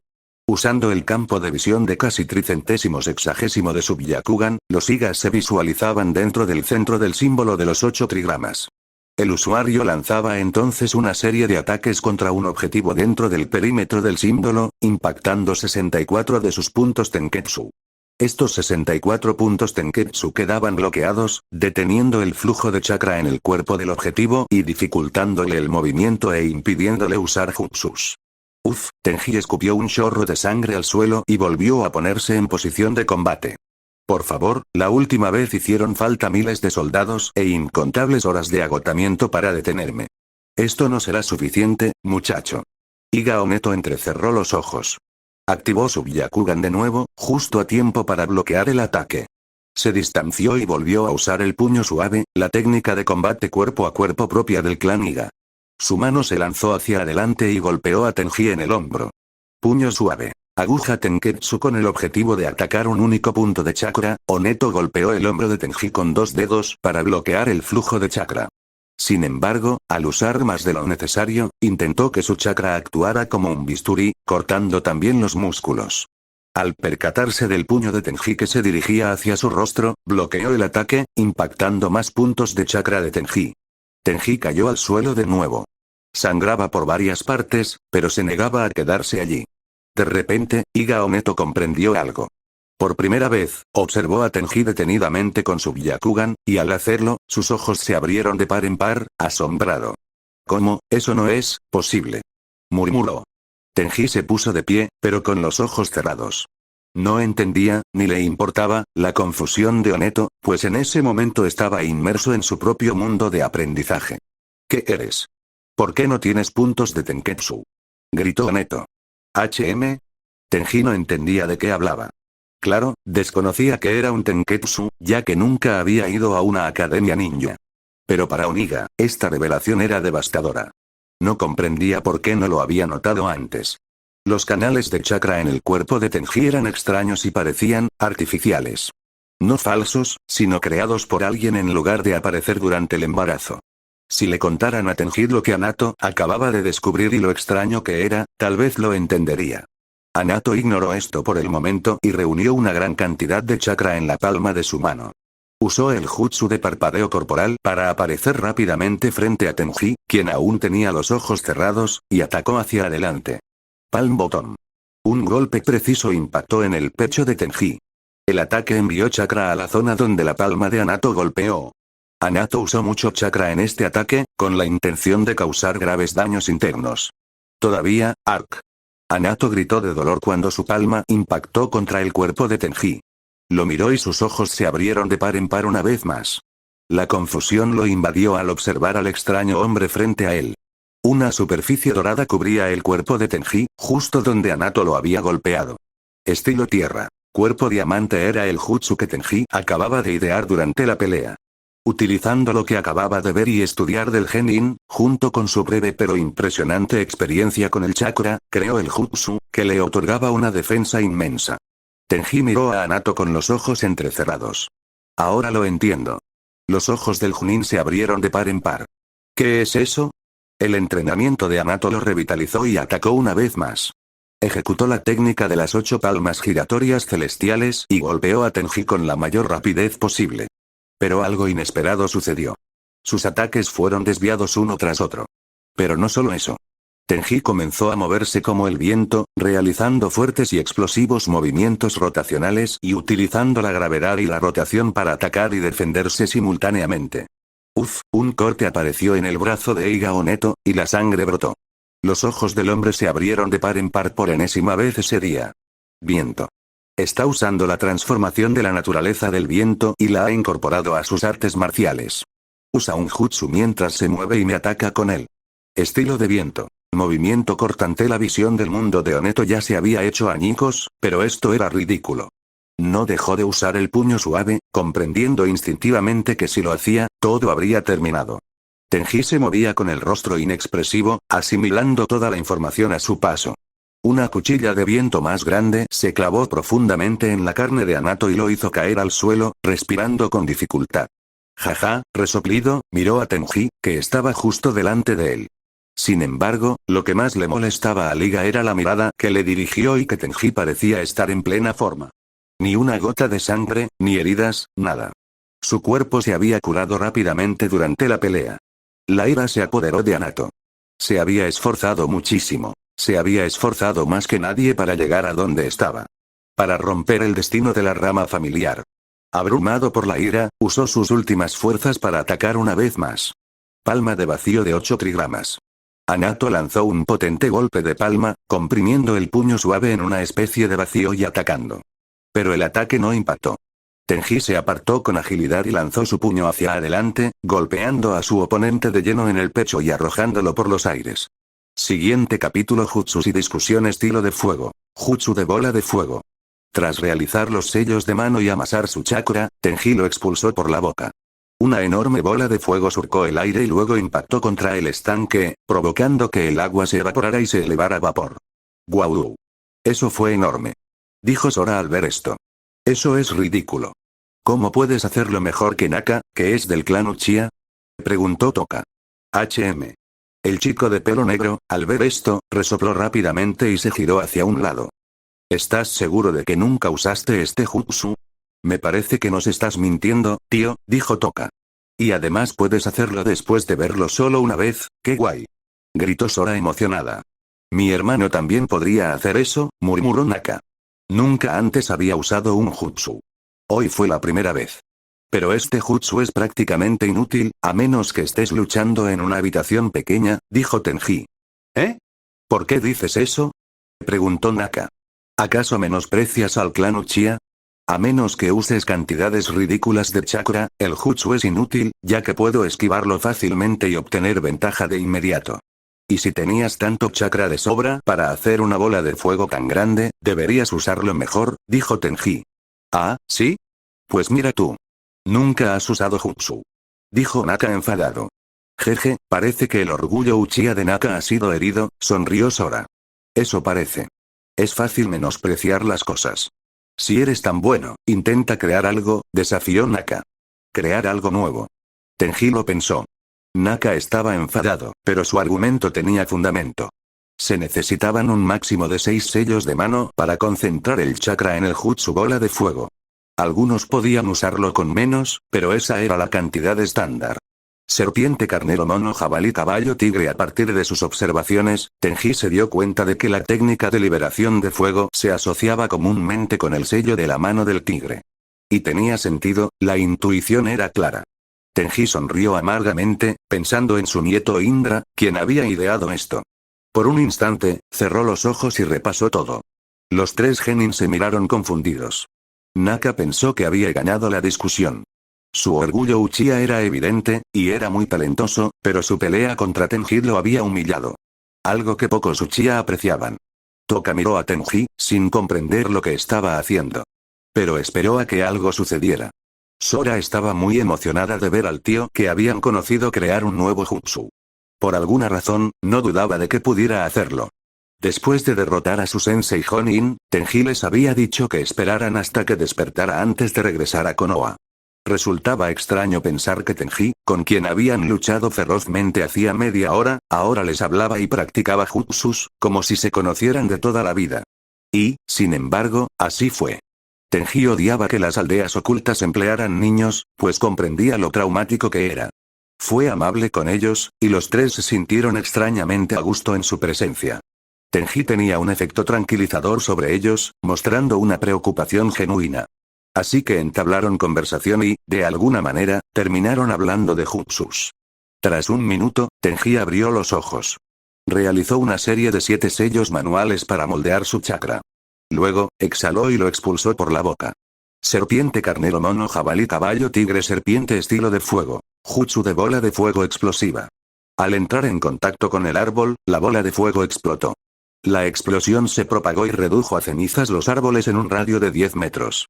Usando el campo de visión de casi tricentésimo sexagésimo de su Byakugan, los Igas se visualizaban dentro del centro del símbolo de los 8 trigramas. El usuario lanzaba entonces una serie de ataques contra un objetivo dentro del perímetro del símbolo, impactando 64 de sus puntos Tenketsu. Estos 64 puntos Tenketsu quedaban bloqueados, deteniendo el flujo de chakra en el cuerpo del objetivo y dificultándole el movimiento e impidiéndole usar jutsus. Uf, Tenji escupió un chorro de sangre al suelo y volvió a ponerse en posición de combate. Por favor, la última vez hicieron falta miles de soldados e incontables horas de agotamiento para detenerme. Esto no será suficiente, muchacho. Iga Oneto entrecerró los ojos. Activó su Byakugan de nuevo, justo a tiempo para bloquear el ataque. Se distanció y volvió a usar el puño suave, la técnica de combate cuerpo a cuerpo propia del clan Iga. Su mano se lanzó hacia adelante y golpeó a Tenji en el hombro. Puño suave. Aguja Tenketsu con el objetivo de atacar un único punto de chakra, Oneto golpeó el hombro de Tenji con 2 dedos para bloquear el flujo de chakra. Sin embargo, al usar más de lo necesario, intentó que su chakra actuara como un bisturí, cortando también los músculos. Al percatarse del puño de Tenji que se dirigía hacia su rostro, bloqueó el ataque, impactando más puntos de chakra de Tenji. Tenji cayó al suelo de nuevo. Sangraba por varias partes, pero se negaba a quedarse allí. De repente, Iga Oneto comprendió algo. Por primera vez, observó a Tenji detenidamente con su Byakugan, y al hacerlo, sus ojos se abrieron de par en par, asombrado. ¿Cómo? Eso no es posible. Murmuró. Tenji se puso de pie, pero con los ojos cerrados. No entendía, ni le importaba, la confusión de Oneto, pues en ese momento estaba inmerso en su propio mundo de aprendizaje. ¿Qué eres? ¿Por qué no tienes puntos de Tenketsu? Gritó Oneto. ¿HM? Tenji no entendía de qué hablaba. Claro, desconocía que era un Tenketsu, ya que nunca había ido a una academia ninja. Pero para Oniga, esta revelación era devastadora. No comprendía por qué no lo había notado antes. Los canales de chakra en el cuerpo de Tenji eran extraños y parecían artificiales. No falsos, sino creados por alguien en lugar de aparecer durante el embarazo. Si le contaran a Tenji lo que Anato acababa de descubrir y lo extraño que era, tal vez lo entendería. Anato ignoró esto por el momento y reunió una gran cantidad de chakra en la palma de su mano. Usó el jutsu de parpadeo corporal para aparecer rápidamente frente a Tenji, quien aún tenía los ojos cerrados, y atacó hacia adelante. Palm bottom. Un golpe preciso impactó en el pecho de Tenji. El ataque envió chakra a la zona donde la palma de Anato golpeó. Anato usó mucho chakra en este ataque, con la intención de causar graves daños internos. Todavía, Ark. Anato gritó de dolor cuando su palma impactó contra el cuerpo de Tenji. Lo miró y sus ojos se abrieron de par en par una vez más. La confusión lo invadió al observar al extraño hombre frente a él. Una superficie dorada cubría el cuerpo de Tenji, justo donde Anato lo había golpeado. Estilo tierra. Cuerpo diamante era el jutsu que Tenji acababa de idear durante la pelea. Utilizando lo que acababa de ver y estudiar del Genin, junto con su breve pero impresionante experiencia con el chakra, creó el jutsu, que le otorgaba una defensa inmensa. Tenji miró a Anato con los ojos entrecerrados. Ahora lo entiendo. Los ojos del Junin se abrieron de par en par. ¿Qué es eso? El entrenamiento de Anato lo revitalizó y atacó una vez más. Ejecutó la técnica de las 8 palmas giratorias celestiales y golpeó a Tenji con la mayor rapidez posible. Pero algo inesperado sucedió. Sus ataques fueron desviados uno tras otro. Pero no solo eso. Tenji comenzó a moverse como el viento, realizando fuertes y explosivos movimientos rotacionales y utilizando la gravedad y la rotación para atacar y defenderse simultáneamente. Uf, un corte apareció en el brazo de Iga Oneto, y la sangre brotó. Los ojos del hombre se abrieron de par en par por enésima vez ese día. Viento. Está usando la transformación de la naturaleza del viento y la ha incorporado a sus artes marciales. Usa un jutsu mientras se mueve y me ataca con él. Estilo de viento. Movimiento cortante. La visión del mundo de Oneto ya se había hecho añicos, pero esto era ridículo. No dejó de usar el puño suave, comprendiendo instintivamente que si lo hacía, todo habría terminado. Tenji se movía con el rostro inexpresivo, asimilando toda la información a su paso. Una cuchilla de viento más grande se clavó profundamente en la carne de Anato y lo hizo caer al suelo, respirando con dificultad. Jaja, resoplido, miró a Tenji, que estaba justo delante de él. Sin embargo, lo que más le molestaba a Iga era la mirada que le dirigió y que Tenji parecía estar en plena forma. Ni una gota de sangre, ni heridas, nada. Su cuerpo se había curado rápidamente durante la pelea. La ira se apoderó de Anato. Se había esforzado muchísimo. Se había esforzado más que nadie para llegar a donde estaba. para romper el destino de la rama familiar. Abrumado por la ira, usó sus últimas fuerzas para atacar una vez más. Palma de vacío de 8 trigramas. Anato lanzó un potente golpe de palma, comprimiendo el puño suave en una especie de vacío y atacando. Pero el ataque no impactó. Tenji se apartó con agilidad y lanzó su puño hacia adelante, golpeando a su oponente de lleno en el pecho y arrojándolo por los aires. Siguiente capítulo: Jutsus y discusión estilo de fuego. Jutsu de bola de fuego. Tras realizar los sellos de mano y amasar su chakra, Tenji lo expulsó por la boca. Una enorme bola de fuego surcó el aire y luego impactó contra el estanque, provocando que el agua se evaporara y se elevara a vapor. ¡Guau! Eso fue enorme. Dijo Sora al ver esto. Eso es ridículo. ¿Cómo puedes hacerlo mejor que Naka, que es del clan Uchiha? Preguntó Toka. El chico de pelo negro, al ver esto, resopló rápidamente y se giró hacia un lado. ¿Estás seguro de que nunca usaste este jutsu? Me parece que nos estás mintiendo, tío, dijo Toka. Y además puedes hacerlo después de verlo solo una vez, ¡qué guay! Gritó Sora emocionada. Mi hermano también podría hacer eso, murmuró Naka. Nunca antes había usado un jutsu. Hoy fue la primera vez. Pero este jutsu es prácticamente inútil, a menos que estés luchando en una habitación pequeña, dijo Tenji. ¿Eh? ¿Por qué dices eso? Preguntó Naka. ¿Acaso menosprecias al clan Uchiha? A menos que uses cantidades ridículas de chakra, el jutsu es inútil, ya que puedo esquivarlo fácilmente y obtener ventaja de inmediato. Y si tenías tanto chakra de sobra para hacer una bola de fuego tan grande, deberías usarlo mejor, dijo Tenji. ¿Ah, sí? Pues mira tú. Nunca has usado jutsu. Dijo Naka enfadado. Jeje, parece que el orgullo Uchiha de Naka ha sido herido, sonrió Sora. Eso parece. Es fácil menospreciar las cosas. Si eres tan bueno, intenta crear algo, desafió Naka. Crear algo nuevo. Tenji lo pensó. Naka estaba enfadado, pero su argumento tenía fundamento. Se necesitaban un máximo de 6 sellos de mano para concentrar el chakra en el jutsu bola de fuego. Algunos podían usarlo con menos, pero esa era la cantidad estándar. Serpiente, carnero, mono, jabalí, caballo, tigre. A partir de sus observaciones, Tenji se dio cuenta de que la técnica de liberación de fuego se asociaba comúnmente con el sello de la mano del tigre. Y tenía sentido, la intuición era clara. Tenji sonrió amargamente, pensando en su nieto Indra, quien había ideado esto. Por un instante, cerró los ojos y repasó todo. Los 3 genin se miraron confundidos. Naka pensó que había ganado la discusión. Su orgullo Uchiha era evidente, y era muy talentoso, pero su pelea contra Tenji lo había humillado. Algo que pocos Uchiha apreciaban. Toka miró a Tenji, sin comprender lo que estaba haciendo. Pero esperó a que algo sucediera. Sora estaba muy emocionada de ver al tío que habían conocido crear un nuevo jutsu. Por alguna razón, no dudaba de que pudiera hacerlo. Después de derrotar a su sensei Jonin, Tenji les había dicho que esperaran hasta que despertara antes de regresar a Konoha. Resultaba extraño pensar que Tenji, con quien habían luchado ferozmente hacía media hora, ahora les hablaba y practicaba jutsus, como si se conocieran de toda la vida. Y, sin embargo, así fue. Tenji odiaba que las aldeas ocultas emplearan niños, pues comprendía lo traumático que era. Fue amable con ellos, y los 3 se sintieron extrañamente a gusto en su presencia. Tenji tenía un efecto tranquilizador sobre ellos, mostrando una preocupación genuina. Así que entablaron conversación y, de alguna manera, terminaron hablando de jutsus. Tras un minuto, Tenji abrió los ojos. Realizó una serie de 7 sellos manuales para moldear su chakra. Luego, exhaló y lo expulsó por la boca. Serpiente, carnero, mono, jabalí, caballo, tigre, serpiente, estilo de fuego. Jutsu de bola de fuego explosiva. Al entrar en contacto con el árbol, la bola de fuego explotó. La explosión se propagó y redujo a cenizas los árboles en un radio de 10 metros.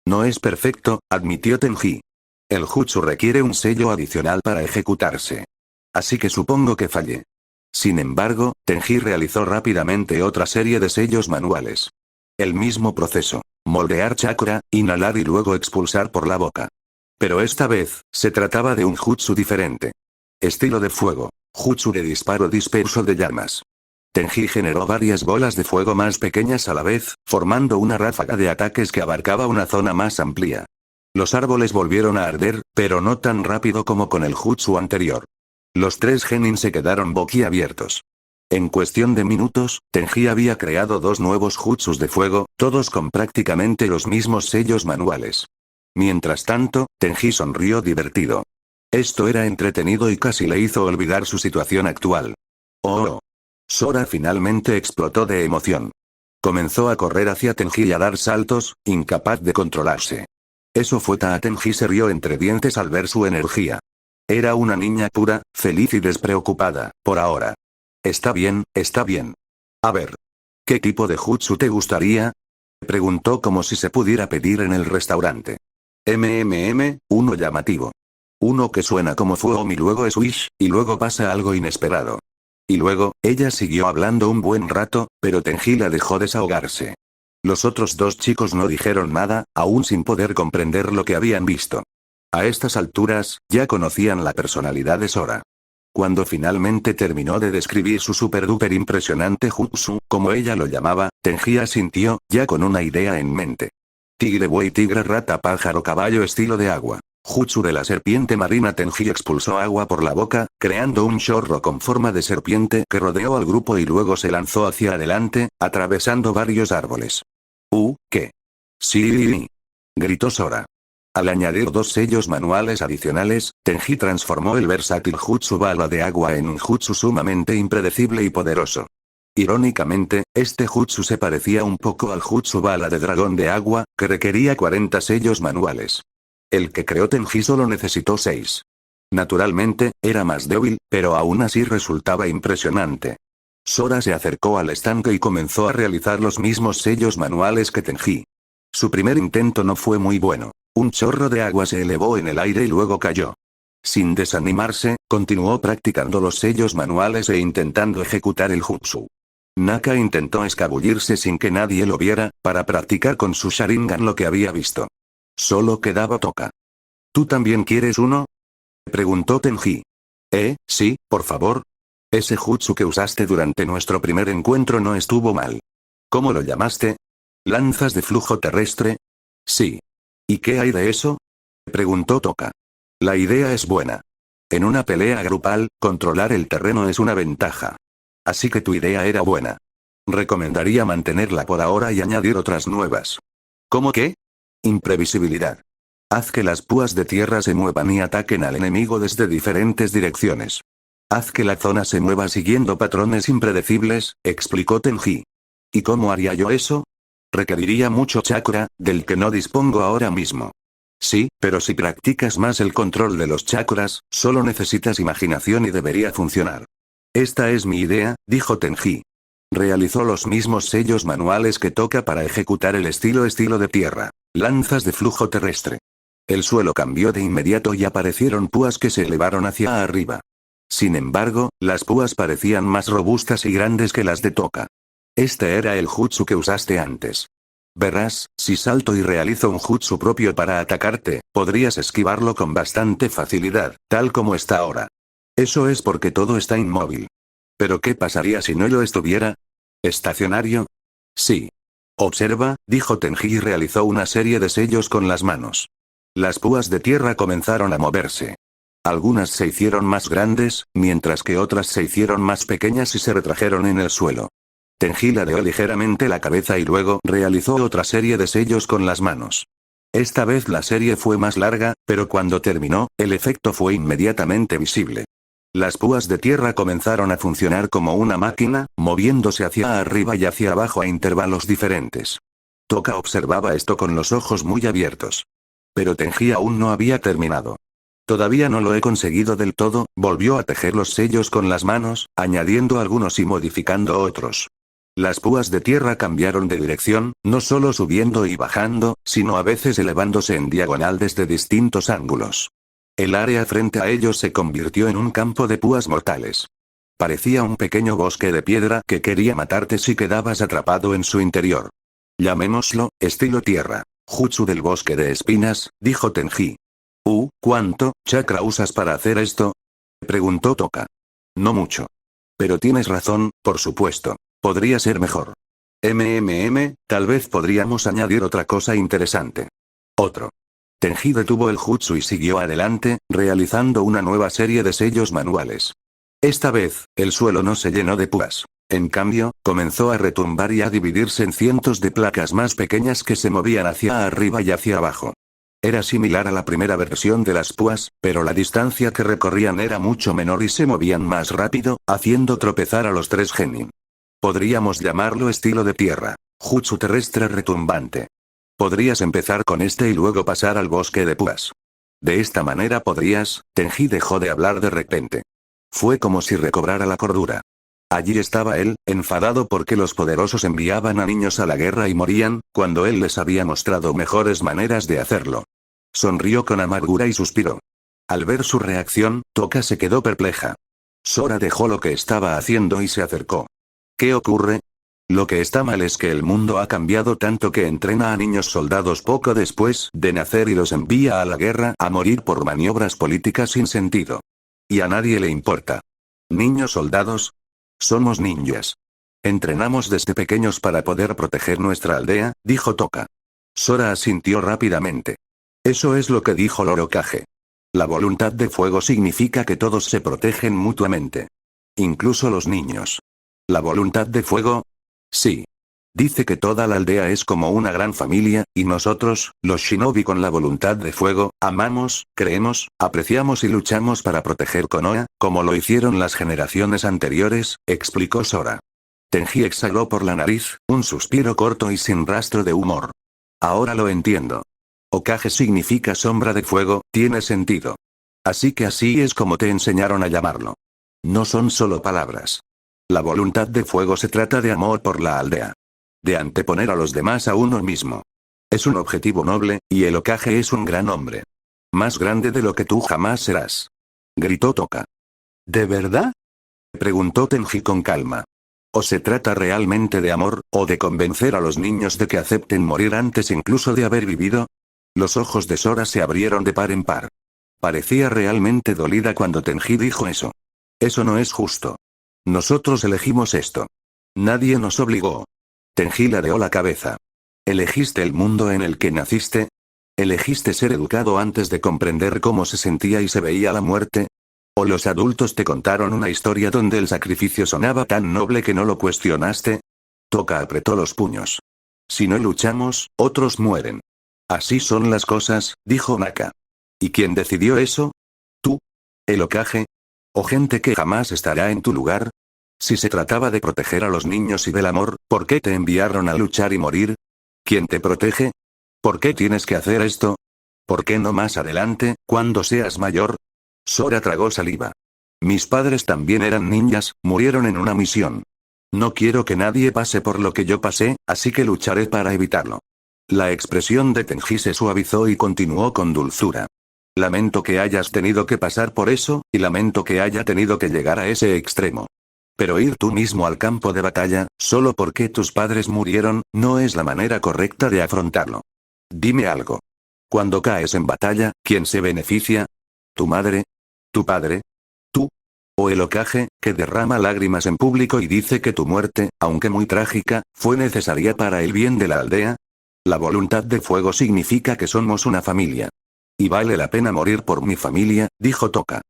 No es perfecto, admitió Tenji. El jutsu requiere un sello adicional para ejecutarse. Así que supongo que fallé. Sin embargo, Tenji realizó rápidamente otra serie de sellos manuales. El mismo proceso. Moldear chakra, inhalar y luego expulsar por la boca. Pero esta vez, se trataba de un jutsu diferente. Estilo de fuego. Jutsu de disparo disperso de llamas. Tenji generó varias bolas de fuego más pequeñas a la vez, formando una ráfaga de ataques que abarcaba una zona más amplia. Los árboles volvieron a arder, pero no tan rápido como con el jutsu anterior. Los 3 genin se quedaron boquiabiertos. En cuestión de minutos, Tenji había creado dos nuevos jutsus de fuego, todos con prácticamente los mismos sellos manuales. Mientras tanto, Tenji sonrió divertido. Esto era entretenido y casi le hizo olvidar su situación actual. ¡Oh! Sora finalmente explotó de emoción. Comenzó a correr hacia Tenji y a dar saltos, incapaz de controlarse. Eso fue Tenji se rió entre dientes al ver su energía. Era una niña pura, feliz y despreocupada, por ahora. Está bien, está bien. A ver. ¿Qué tipo de jutsu te gustaría? Preguntó como si se pudiera pedir en el restaurante. Uno llamativo. Uno que suena como Fuom y luego es Wish, y luego pasa algo inesperado. Y luego, ella siguió hablando un buen rato, pero Tenji la dejó desahogarse. Los otros dos chicos no dijeron nada, aún sin poder comprender lo que habían visto. A estas alturas, ya conocían la personalidad de Sora. Cuando finalmente terminó de describir su super duper impresionante jutsu, como ella lo llamaba, Tenji asintió, ya con una idea en mente. Tigre buey tigre rata pájaro caballo estilo de agua. Jutsu de la serpiente marina. Tenji expulsó agua por la boca, creando un chorro con forma de serpiente que rodeó al grupo y luego se lanzó hacia adelante, atravesando varios árboles. ¿Qué? Sí, gritó Sora. Al añadir dos sellos manuales adicionales, Tenji transformó el versátil jutsu bala de agua en un jutsu sumamente impredecible y poderoso. Irónicamente, este jutsu se parecía un poco al jutsu bala de dragón de agua, que requería 40 sellos manuales. El que creó Tenji solo necesitó 6. Naturalmente, era más débil, pero aún así resultaba impresionante. Sora se acercó al estanque y comenzó a realizar los mismos sellos manuales que Tenji. Su primer intento no fue muy bueno. Un chorro de agua se elevó en el aire y luego cayó. Sin desanimarse, continuó practicando los sellos manuales e intentando ejecutar el jutsu. Naka intentó escabullirse sin que nadie lo viera, para practicar con su Sharingan lo que había visto. Solo quedaba Toka. ¿Tú también quieres uno? Preguntó Tenji. Sí, por favor. Ese jutsu que usaste durante nuestro primer encuentro no estuvo mal. ¿Cómo lo llamaste? ¿Lanzas de flujo terrestre? Sí. ¿Y qué hay de eso? Preguntó Toka. La idea es buena. En una pelea grupal, controlar el terreno es una ventaja. Así que tu idea era buena. Recomendaría mantenerla por ahora y añadir otras nuevas. ¿Cómo qué? Imprevisibilidad. Haz que las púas de tierra se muevan y ataquen al enemigo desde diferentes direcciones. Haz que la zona se mueva siguiendo patrones impredecibles, explicó Tenji. ¿Y cómo haría yo eso? Requeriría mucho chakra, del que no dispongo ahora mismo. Sí, pero si practicas más el control de los chakras, solo necesitas imaginación y debería funcionar. Esta es mi idea, dijo Tenji. Realizó los mismos sellos manuales que Toka para ejecutar el estilo de tierra. Lanzas de flujo terrestre. El suelo cambió de inmediato y aparecieron púas que se elevaron hacia arriba. Sin embargo, las púas parecían más robustas y grandes que las de Toka. Este era el jutsu que usaste antes. Verás, si salto y realizo un jutsu propio para atacarte, podrías esquivarlo con bastante facilidad, tal como está ahora. Eso es porque todo está inmóvil. ¿Pero qué pasaría si no lo estuviera? ¿Estacionario? Sí. Observa, dijo Tenji y realizó una serie de sellos con las manos. Las púas de tierra comenzaron a moverse. Algunas se hicieron más grandes, mientras que otras se hicieron más pequeñas y se retrajeron en el suelo. Tenji ladeó ligeramente la cabeza y luego realizó otra serie de sellos con las manos. Esta vez la serie fue más larga, pero cuando terminó, el efecto fue inmediatamente visible. Las púas de tierra comenzaron a funcionar como una máquina, moviéndose hacia arriba y hacia abajo a intervalos diferentes. Toka observaba esto con los ojos muy abiertos. Pero Tenji aún no había terminado. Todavía no lo he conseguido del todo, volvió a tejer los sellos con las manos, añadiendo algunos y modificando otros. Las púas de tierra cambiaron de dirección, no solo subiendo y bajando, sino a veces elevándose en diagonal desde distintos ángulos. El área frente a ellos se convirtió en un campo de púas mortales. Parecía un pequeño bosque de piedra que quería matarte si quedabas atrapado en su interior. Llamémoslo, estilo tierra. Jutsu del bosque de espinas, dijo Tenji. ¿Cuánto chakra usas para hacer esto? Preguntó Toka. No mucho. Pero tienes razón, por supuesto. Podría ser mejor. Tal vez podríamos añadir otra cosa interesante. Otro. Tenji detuvo el jutsu y siguió adelante, realizando una nueva serie de sellos manuales. Esta vez, el suelo no se llenó de púas. En cambio, comenzó a retumbar y a dividirse en cientos de placas más pequeñas que se movían hacia arriba y hacia abajo. Era similar a la primera versión de las púas, pero la distancia que recorrían era mucho menor y se movían más rápido, haciendo tropezar a los 3 genin. Podríamos llamarlo estilo de tierra. Jutsu terrestre retumbante. Podrías empezar con este y luego pasar al bosque de púas. De esta manera podrías. Tenji dejó de hablar de repente. Fue como si recobrara la cordura. Allí estaba él, enfadado porque los poderosos enviaban a niños a la guerra y morían, cuando él les había mostrado mejores maneras de hacerlo. Sonrió con amargura y suspiró. Al ver su reacción, Toka se quedó perpleja. Sora dejó lo que estaba haciendo y se acercó. ¿Qué ocurre? Lo que está mal es que el mundo ha cambiado tanto que entrena a niños soldados poco después de nacer y los envía a la guerra a morir por maniobras políticas sin sentido. Y a nadie le importa. ¿Niños soldados? Somos ninjas. Entrenamos desde pequeños para poder proteger nuestra aldea, dijo Toka. Sora asintió rápidamente. Eso es lo que dijo Lord Hokage. La voluntad de fuego significa que todos se protegen mutuamente. Incluso los niños. ¿La voluntad de fuego? Sí. Dice que toda la aldea es como una gran familia, y nosotros, los shinobi con la voluntad de fuego, amamos, creemos, apreciamos y luchamos para proteger Konoha, como lo hicieron las generaciones anteriores, explicó Sora. Tenji exhaló por la nariz, un suspiro corto y sin rastro de humor. Ahora lo entiendo. Hokage significa sombra de fuego, tiene sentido. Así que así es como te enseñaron a llamarlo. No son solo palabras. La voluntad de fuego se trata de amor por la aldea. De anteponer a los demás a uno mismo. Es un objetivo noble, y el Hokage es un gran hombre. Más grande de lo que tú jamás serás. Gritó Toka. ¿De verdad? Preguntó Tenji con calma. ¿O se trata realmente de amor, o de convencer a los niños de que acepten morir antes incluso de haber vivido? Los ojos de Sora se abrieron de par en par. Parecía realmente dolida cuando Tenji dijo eso. Eso no es justo. Nosotros elegimos esto. Nadie nos obligó. Tenji ladeó la cabeza. ¿Elegiste el mundo en el que naciste? ¿Elegiste ser educado antes de comprender cómo se sentía y se veía la muerte? ¿O los adultos te contaron una historia donde el sacrificio sonaba tan noble que no lo cuestionaste? Toka apretó los puños. Si no luchamos, otros mueren. Así son las cosas, dijo Naka. ¿Y quién decidió eso? ¿Tú? ¿El Hokage? ¿O gente que jamás estará en tu lugar? Si se trataba de proteger a los niños y del amor, ¿por qué te enviaron a luchar y morir? ¿Quién te protege? ¿Por qué tienes que hacer esto? ¿Por qué no más adelante, cuando seas mayor? Sora tragó saliva. Mis padres también eran ninjas, murieron en una misión. No quiero que nadie pase por lo que yo pasé, así que lucharé para evitarlo. La expresión de Tenji se suavizó y continuó con dulzura. Lamento que hayas tenido que pasar por eso, y lamento que haya tenido que llegar a ese extremo. Pero ir tú mismo al campo de batalla, solo porque tus padres murieron, no es la manera correcta de afrontarlo. Dime algo. Cuando caes en batalla, ¿quién se beneficia? ¿Tu madre? ¿Tu padre? ¿Tú? ¿O el Hokage, que derrama lágrimas en público y dice que tu muerte, aunque muy trágica, fue necesaria para el bien de la aldea? La voluntad de fuego significa que somos una familia. Y vale la pena morir por mi familia, dijo Toka.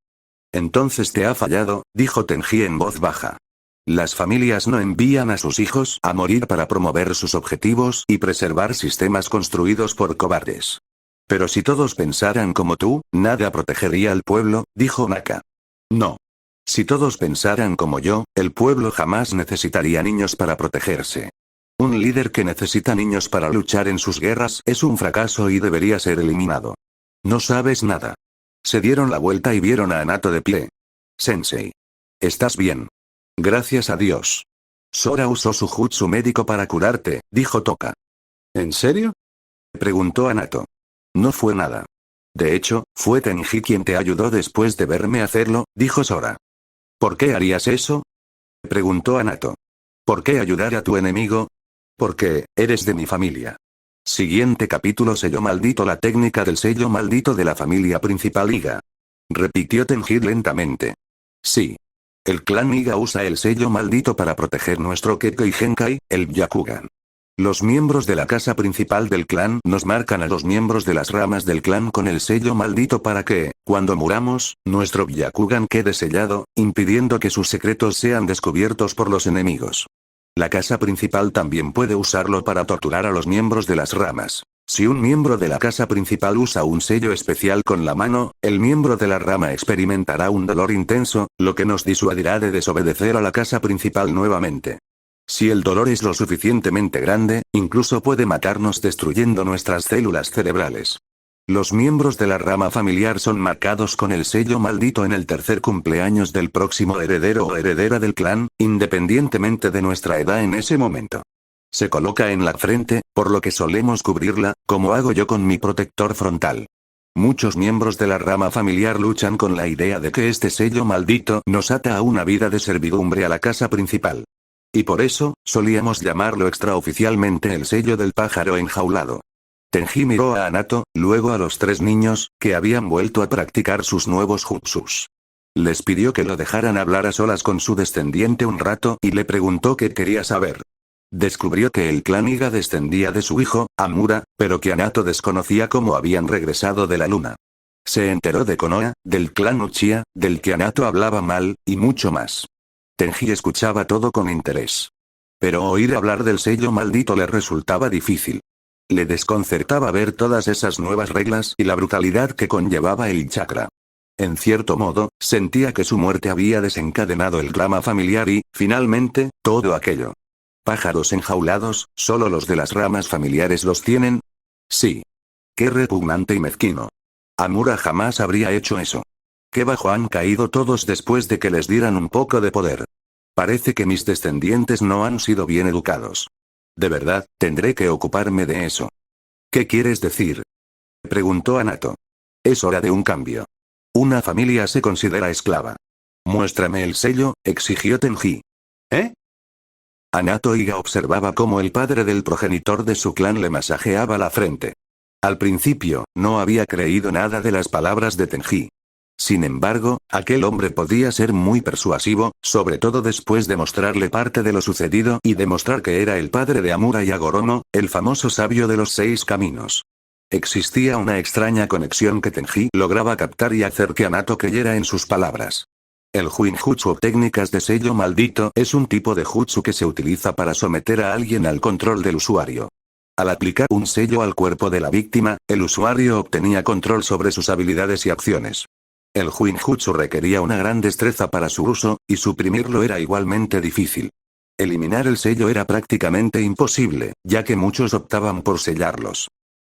Entonces te ha fallado, dijo Tenji en voz baja. Las familias no envían a sus hijos a morir para promover sus objetivos y preservar sistemas construidos por cobardes. Pero si todos pensaran como tú, nada protegería al pueblo, dijo Naka. No. Si todos pensaran como yo, el pueblo jamás necesitaría niños para protegerse. Un líder que necesita niños para luchar en sus guerras es un fracaso y debería ser eliminado. No sabes nada. Se dieron la vuelta y vieron a Anato de pie. Sensei. ¿Estás bien? Gracias a Dios. Sora usó su jutsu médico para curarte, dijo Toka. ¿En serio? Preguntó Anato. No fue nada. De hecho, fue Tenji quien te ayudó después de verme hacerlo, dijo Sora. ¿Por qué harías eso? Preguntó Anato. ¿Por qué ayudar a tu enemigo? Porque, eres de mi familia. Siguiente capítulo. Sello maldito. La técnica del sello maldito de la familia principal Iga. Repitió Tenji lentamente. Sí. El clan Iga usa el sello maldito para proteger nuestro Kekkei Genkai, el Byakugan. Los miembros de la casa principal del clan nos marcan a los miembros de las ramas del clan con el sello maldito para que, Cuando muramos, nuestro Byakugan quede sellado, impidiendo que sus secretos sean descubiertos por los enemigos. La casa principal también puede usarlo para torturar a los miembros de las ramas. Si un miembro de la casa principal usa un sello especial con la mano, el miembro de la rama experimentará un dolor intenso, lo que nos disuadirá de desobedecer a la casa principal nuevamente. Si el dolor es lo suficientemente grande, incluso puede matarnos destruyendo nuestras células cerebrales. Los miembros de la rama familiar son marcados con el sello maldito en el tercer cumpleaños del próximo heredero o heredera del clan, independientemente de nuestra edad en ese momento. Se coloca en la frente, por lo que solemos cubrirla, como hago yo con mi protector frontal. Muchos miembros de la rama familiar luchan con la idea de que este sello maldito nos ata a una vida de servidumbre a la casa principal. Y por eso, solíamos llamarlo extraoficialmente el sello del pájaro enjaulado. Tenji miró a Anato, luego a los 3 niños, que habían vuelto a practicar sus nuevos jutsus. Les pidió que lo dejaran hablar a solas con su descendiente un rato y le preguntó qué quería saber. Descubrió que el clan Iga descendía de su hijo, Amura, pero que Anato desconocía cómo habían regresado de la luna. Se enteró de Konoha, del clan Uchiha, del que Anato hablaba mal, y mucho más. Tenji escuchaba todo con interés. Pero oír hablar del sello maldito le resultaba difícil. Le desconcertaba ver todas esas nuevas reglas y la brutalidad que conllevaba el chakra. En cierto modo, sentía que su muerte había desencadenado el drama familiar y, finalmente, todo aquello. ¿Pájaros enjaulados, solo los de las ramas familiares los tienen? Sí. Qué repugnante y mezquino. Amura jamás habría hecho eso. Qué bajo han caído todos después de que les dieran un poco de poder. Parece que mis descendientes no han sido bien educados. De verdad, tendré que ocuparme de eso. ¿Qué quieres decir? Preguntó Anato. Es hora de un cambio. Una familia se considera esclava. Muéstrame el sello, exigió Tenji. ¿Eh? Anato Iga observaba cómo el padre del progenitor de su clan le masajeaba la frente. Al principio, no había creído nada de las palabras de Tenji. Sin embargo, aquel hombre podía ser muy persuasivo, sobre todo después de mostrarle parte de lo sucedido y demostrar que era el padre de Amura y Agoromo, el famoso sabio de los 6 caminos. Existía una extraña conexión que Tenji lograba captar y hacer que Anato creyera en sus palabras. El Huinjutsu o técnicas de sello maldito es un tipo de jutsu que se utiliza para someter a alguien al control del usuario. Al aplicar un sello al cuerpo de la víctima, el usuario obtenía control sobre sus habilidades y acciones. El Huinjutsu requería una gran destreza para su uso, y suprimirlo era igualmente difícil. Eliminar el sello era prácticamente imposible, ya que muchos optaban por sellarlos.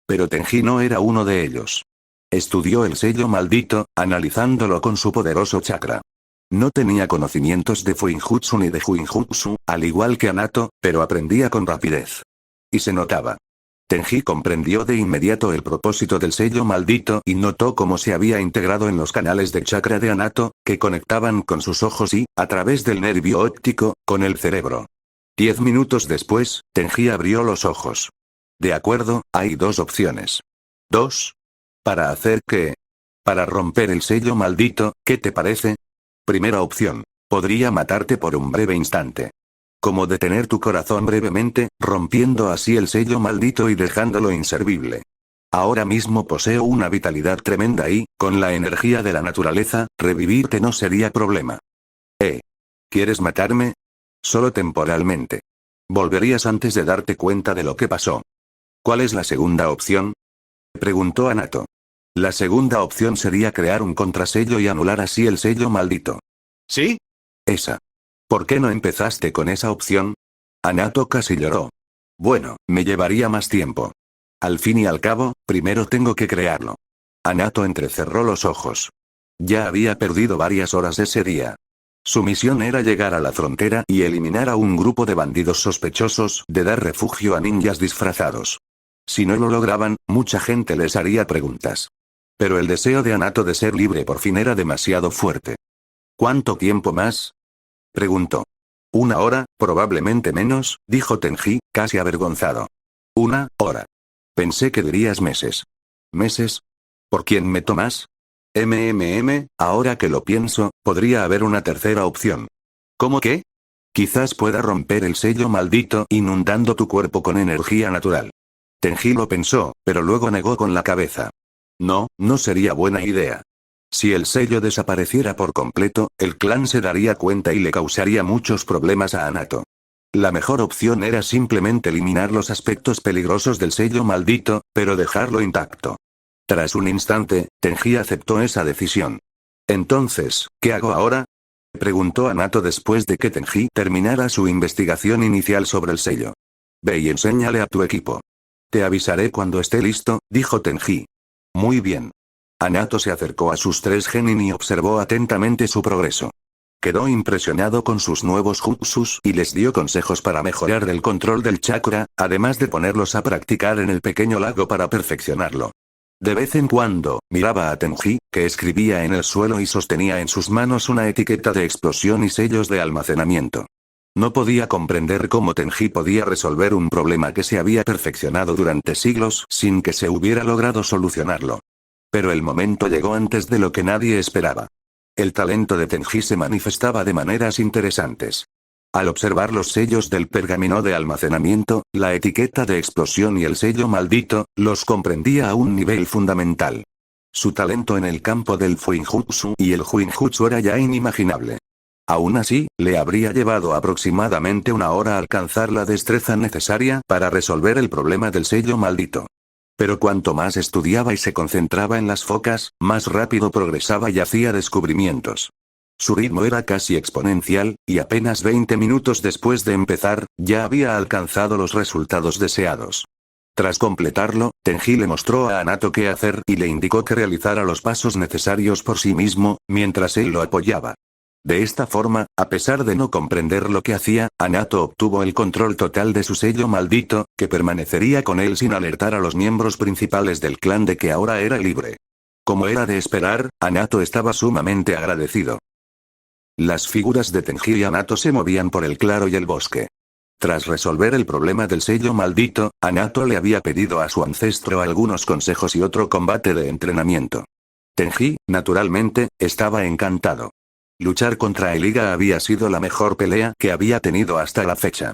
Pero Tenji no era uno de ellos. Estudió el sello maldito, analizándolo con su poderoso chakra. No tenía conocimientos de Fuinjutsu ni de Huinjutsu, al igual que Anato, pero aprendía con rapidez. Y se notaba. Tenji comprendió de inmediato el propósito del sello maldito y notó cómo se había integrado en los canales de chakra de Anato, que conectaban con sus ojos y, a través del nervio óptico, con el cerebro. 10 minutos después, Tenji abrió los ojos. De acuerdo, hay 2 opciones. ¿2? ¿Para hacer qué? Para romper el sello maldito, ¿qué te parece? Primera opción. Podría matarte por un breve instante. Como detener tu corazón brevemente, rompiendo así el sello maldito y dejándolo inservible. Ahora mismo poseo una vitalidad tremenda y, con la energía de la naturaleza, revivirte no sería problema. ¿Quieres matarme? Solo temporalmente. Volverías antes de darte cuenta de lo que pasó. ¿Cuál es la segunda opción? Preguntó Anato. La segunda opción sería crear un contrasello y anular así el sello maldito. ¿Sí? Esa. ¿Por qué no empezaste con esa opción? Anato casi lloró. Bueno, me llevaría más tiempo. Al fin y al cabo, primero tengo que crearlo. Anato entrecerró los ojos. Ya había perdido varias horas ese día. Su misión era llegar a la frontera y eliminar a un grupo de bandidos sospechosos de dar refugio a ninjas disfrazados. Si no lo lograban, mucha gente les haría preguntas. Pero el deseo de Anato de ser libre por fin era demasiado fuerte. ¿Cuánto tiempo más? Preguntó. 1 hora, probablemente menos, dijo Tenji, casi avergonzado. 1 hora. Pensé que dirías meses. ¿Meses? ¿Por quién me tomas? Ahora que lo pienso, podría haber una tercera opción. ¿Cómo qué? Quizás pueda romper el sello maldito inundando tu cuerpo con energía natural. Tenji lo pensó, pero luego negó con la cabeza. No, no sería buena idea. Si el sello desapareciera por completo, el clan se daría cuenta y le causaría muchos problemas a Hanato. La mejor opción era simplemente eliminar los aspectos peligrosos del sello maldito, pero dejarlo intacto. Tras un instante, Tenji aceptó esa decisión. Entonces, ¿qué hago ahora?, preguntó Hanato después de que Tenji terminara su investigación inicial sobre el sello. Ve y enséñale a tu equipo. Te avisaré cuando esté listo, dijo Tenji. Muy bien. Hanato se acercó a sus 3 genin y observó atentamente su progreso. Quedó impresionado con sus nuevos jutsus y les dio consejos para mejorar el control del chakra, además de ponerlos a practicar en el pequeño lago para perfeccionarlo. De vez en cuando, miraba a Tenji, que escribía en el suelo y sostenía en sus manos una etiqueta de explosión y sellos de almacenamiento. No podía comprender cómo Tenji podía resolver un problema que se había perfeccionado durante siglos sin que se hubiera logrado solucionarlo. Pero el momento llegó antes de lo que nadie esperaba. El talento de Tenji se manifestaba de maneras interesantes. Al observar los sellos del pergamino de almacenamiento, la etiqueta de explosión y el sello maldito, los comprendía a un nivel fundamental. Su talento en el campo del Fuinjutsu y el Huinjutsu era ya inimaginable. Aún así, le habría llevado aproximadamente una hora alcanzar la destreza necesaria para resolver el problema del sello maldito. Pero cuanto más estudiaba y se concentraba en las focas, más rápido progresaba y hacía descubrimientos. Su ritmo era casi exponencial, y apenas 20 minutos después de empezar, ya había alcanzado los resultados deseados. Tras completarlo, Tenji le mostró a Hanato qué hacer y le indicó que realizara los pasos necesarios por sí mismo, mientras él lo apoyaba. De esta forma, a pesar de no comprender lo que hacía, Hanato obtuvo el control total de su sello maldito, que permanecería con él sin alertar a los miembros principales del clan de que ahora era libre. Como era de esperar, Hanato estaba sumamente agradecido. Las figuras de Tenji y Hanato se movían por el claro y el bosque. Tras resolver el problema del sello maldito, Hanato le había pedido a su ancestro algunos consejos y otro combate de entrenamiento. Tenji, naturalmente, estaba encantado. Luchar contra Eliga había sido la mejor pelea que había tenido hasta la fecha.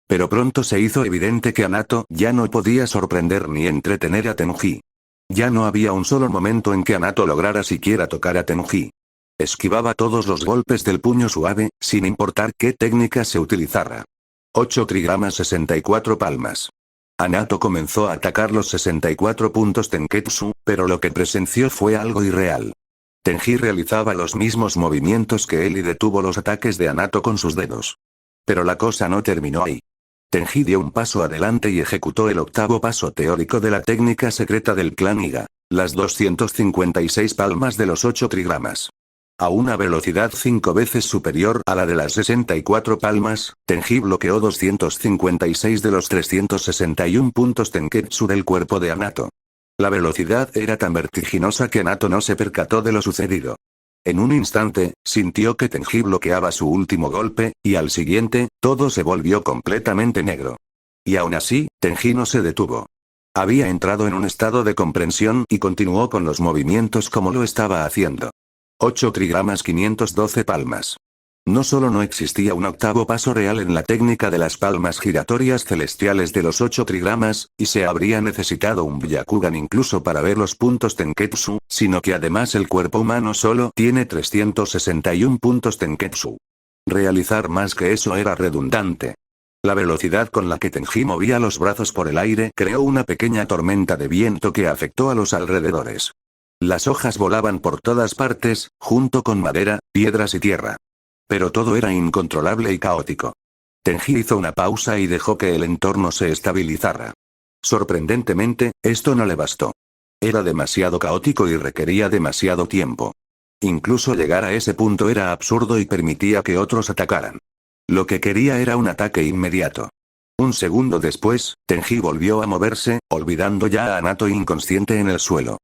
Pero pronto se hizo evidente que Hanato ya no podía sorprender ni entretener a Tenji. Ya no había un solo momento en que Hanato lograra siquiera tocar a Tenji. Esquivaba todos los golpes del puño suave, sin importar qué técnica se utilizara. 8 trigramas 64 palmas. Hanato comenzó a atacar los 64 puntos Tenketsu, pero lo que presenció fue algo irreal. Tenji realizaba los mismos movimientos que él y detuvo los ataques de Hanato con sus dedos. Pero la cosa no terminó ahí. Tenji dio un paso adelante y ejecutó el octavo paso teórico de la técnica secreta del clan Iga, las 256 palmas de los 8 trigramas. A una velocidad 5 veces superior a la de las 64 palmas, Tenji bloqueó 256 de los 361 puntos Tenketsu del cuerpo de Hanato. La velocidad era tan vertiginosa que Hanato no se percató de lo sucedido. En un instante, sintió que Tenji bloqueaba su último golpe, y al siguiente, todo se volvió completamente negro. Y aún así, Tenji no se detuvo. Había entrado en un estado de comprensión y continuó con los movimientos como lo estaba haciendo. 8 trigramas 512 palmas. No solo no existía un octavo paso real en la técnica de las palmas giratorias celestiales de los 8 trigramas, y se habría necesitado un Byakugan incluso para ver los puntos Tenketsu, sino que además el cuerpo humano solo tiene 361 puntos Tenketsu. Realizar más que eso era redundante. La velocidad con la que Tenji movía los brazos por el aire creó una pequeña tormenta de viento que afectó a los alrededores. Las hojas volaban por todas partes, junto con madera, piedras y tierra. Pero todo era incontrolable y caótico. Tenji hizo una pausa y dejó que el entorno se estabilizara. Sorprendentemente, esto no le bastó. Era demasiado caótico y requería demasiado tiempo. Incluso llegar a ese punto era absurdo y permitía que otros atacaran. Lo que quería era un ataque inmediato. Un segundo después, Tenji volvió a moverse, olvidando ya a Hanato inconsciente en el suelo.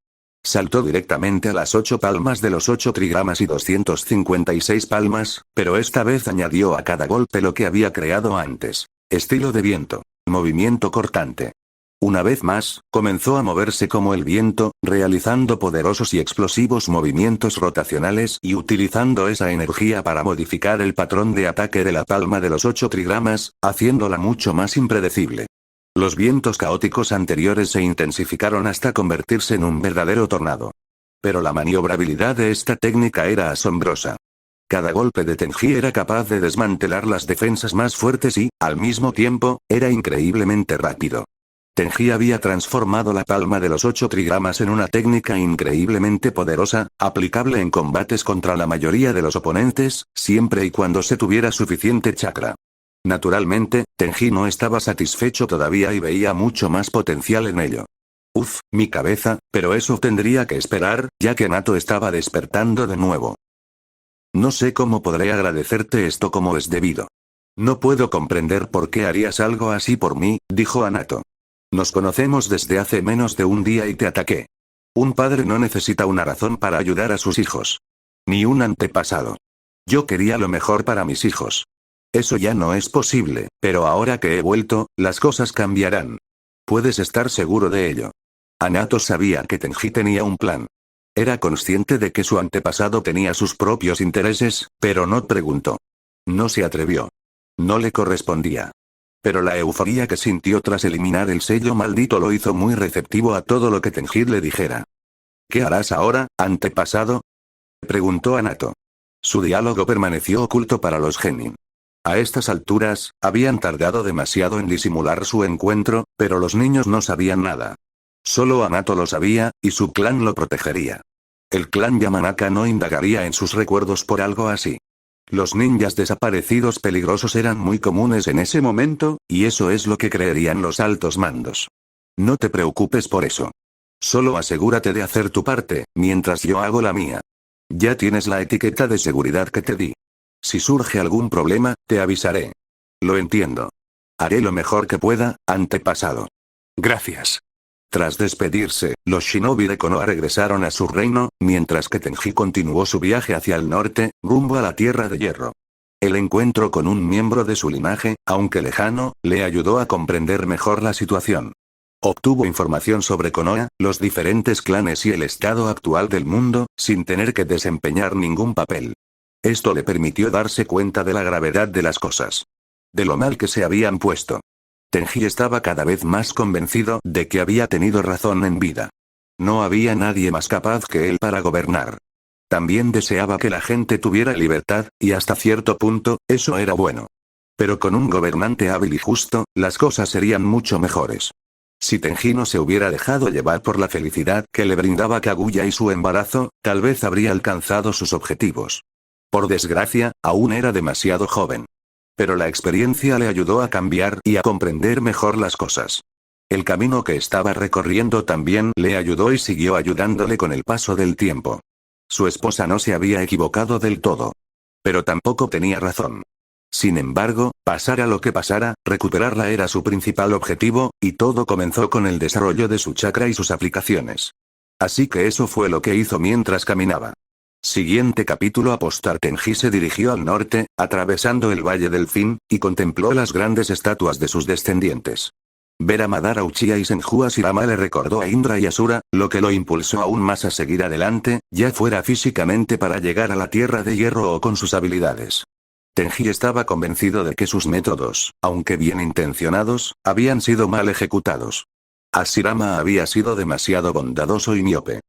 Saltó directamente a las 8 palmas de los 8 trigramas y 256 palmas, pero esta vez añadió a cada golpe lo que había creado antes. Estilo de viento. Movimiento cortante. Una vez más, comenzó a moverse como el viento, realizando poderosos y explosivos movimientos rotacionales y utilizando esa energía para modificar el patrón de ataque de la palma de los 8 trigramas, haciéndola mucho más impredecible. Los vientos caóticos anteriores se intensificaron hasta convertirse en un verdadero tornado. Pero la maniobrabilidad de esta técnica era asombrosa. Cada golpe de Tenji era capaz de desmantelar las defensas más fuertes y, al mismo tiempo, era increíblemente rápido. Tenji había transformado la palma de los 8 trigramas en una técnica increíblemente poderosa, aplicable en combates contra la mayoría de los oponentes, siempre y cuando se tuviera suficiente chakra. Naturalmente, Tenji no estaba satisfecho todavía y veía mucho más potencial en ello. Uf, mi cabeza, pero eso tendría que esperar, ya que Nato estaba despertando de nuevo. No sé cómo podré agradecerte esto como es debido. No puedo comprender por qué harías algo así por mí, dijo Anato. Nos conocemos desde hace menos de un día y te ataqué. Un padre no necesita una razón para ayudar a sus hijos. Ni un antepasado. Yo quería lo mejor para mis hijos. Eso ya no es posible, pero ahora que he vuelto, las cosas cambiarán. Puedes estar seguro de ello. Anato sabía que Tenji tenía un plan. Era consciente de que su antepasado tenía sus propios intereses, pero no preguntó. No se atrevió. No le correspondía. Pero la euforia que sintió tras eliminar el sello maldito lo hizo muy receptivo a todo lo que Tenji le dijera. ¿Qué harás ahora, antepasado? Preguntó Anato. Su diálogo permaneció oculto para los genin. A estas alturas, habían tardado demasiado en disimular su encuentro, pero los niños no sabían nada. Solo Anato lo sabía, y su clan lo protegería. El clan Yamanaka no indagaría en sus recuerdos por algo así. Los ninjas desaparecidos peligrosos eran muy comunes en ese momento, y eso es lo que creerían los altos mandos. No te preocupes por eso. Solo asegúrate de hacer tu parte, mientras yo hago la mía. Ya tienes la etiqueta de seguridad que te di. Si surge algún problema, te avisaré. Lo entiendo. Haré lo mejor que pueda, antepasado. Gracias. Tras despedirse, los shinobi de Konoha regresaron a su reino, mientras que Tenji continuó su viaje hacia el norte, rumbo a la Tierra de Hierro. El encuentro con un miembro de su linaje, aunque lejano, le ayudó a comprender mejor la situación. Obtuvo información sobre Konoha, los diferentes clanes y el estado actual del mundo, sin tener que desempeñar ningún papel. Esto le permitió darse cuenta de la gravedad de las cosas. De lo mal que se habían puesto. Tenji estaba cada vez más convencido de que había tenido razón en vida. No había nadie más capaz que él para gobernar. También deseaba que la gente tuviera libertad, y hasta cierto punto, eso era bueno. Pero con un gobernante hábil y justo, las cosas serían mucho mejores. Si Tenji no se hubiera dejado llevar por la felicidad que le brindaba Kaguya y su embarazo, tal vez habría alcanzado sus objetivos. Por desgracia, aún era demasiado joven. Pero la experiencia le ayudó a cambiar y a comprender mejor las cosas. El camino que estaba recorriendo también le ayudó y siguió ayudándole con el paso del tiempo. Su esposa no se había equivocado del todo. Pero tampoco tenía razón. Sin embargo, pasara lo que pasara, recuperarla era su principal objetivo, y todo comenzó con el desarrollo de su chakra y sus aplicaciones. Así que eso fue lo que hizo mientras caminaba. Siguiente capítulo. Apostar. Tenji se dirigió al norte, atravesando el Valle del Fin, y contempló las grandes estatuas de sus descendientes. Ver a Madara Uchiha y Senju Hashirama le recordó a Indra y Asura, lo que lo impulsó aún más a seguir adelante, ya fuera físicamente para llegar a la Tierra de Hierro o con sus habilidades. Tenji estaba convencido de que sus métodos, aunque bien intencionados, habían sido mal ejecutados. Hashirama había sido demasiado bondadoso y miope.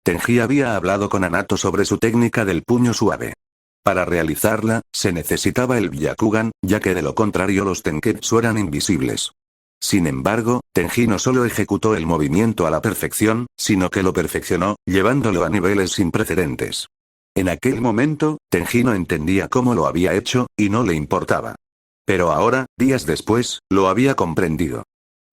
Tenji había hablado con Anato sobre su técnica del puño suave. Para realizarla, se necesitaba el Byakugan, ya que de lo contrario los Tenketsu eran invisibles. Sin embargo, Tenji no solo ejecutó el movimiento a la perfección, sino que lo perfeccionó, llevándolo a niveles sin precedentes. En aquel momento, Tenji no entendía cómo lo había hecho, y no le importaba. Pero ahora, días después, lo había comprendido.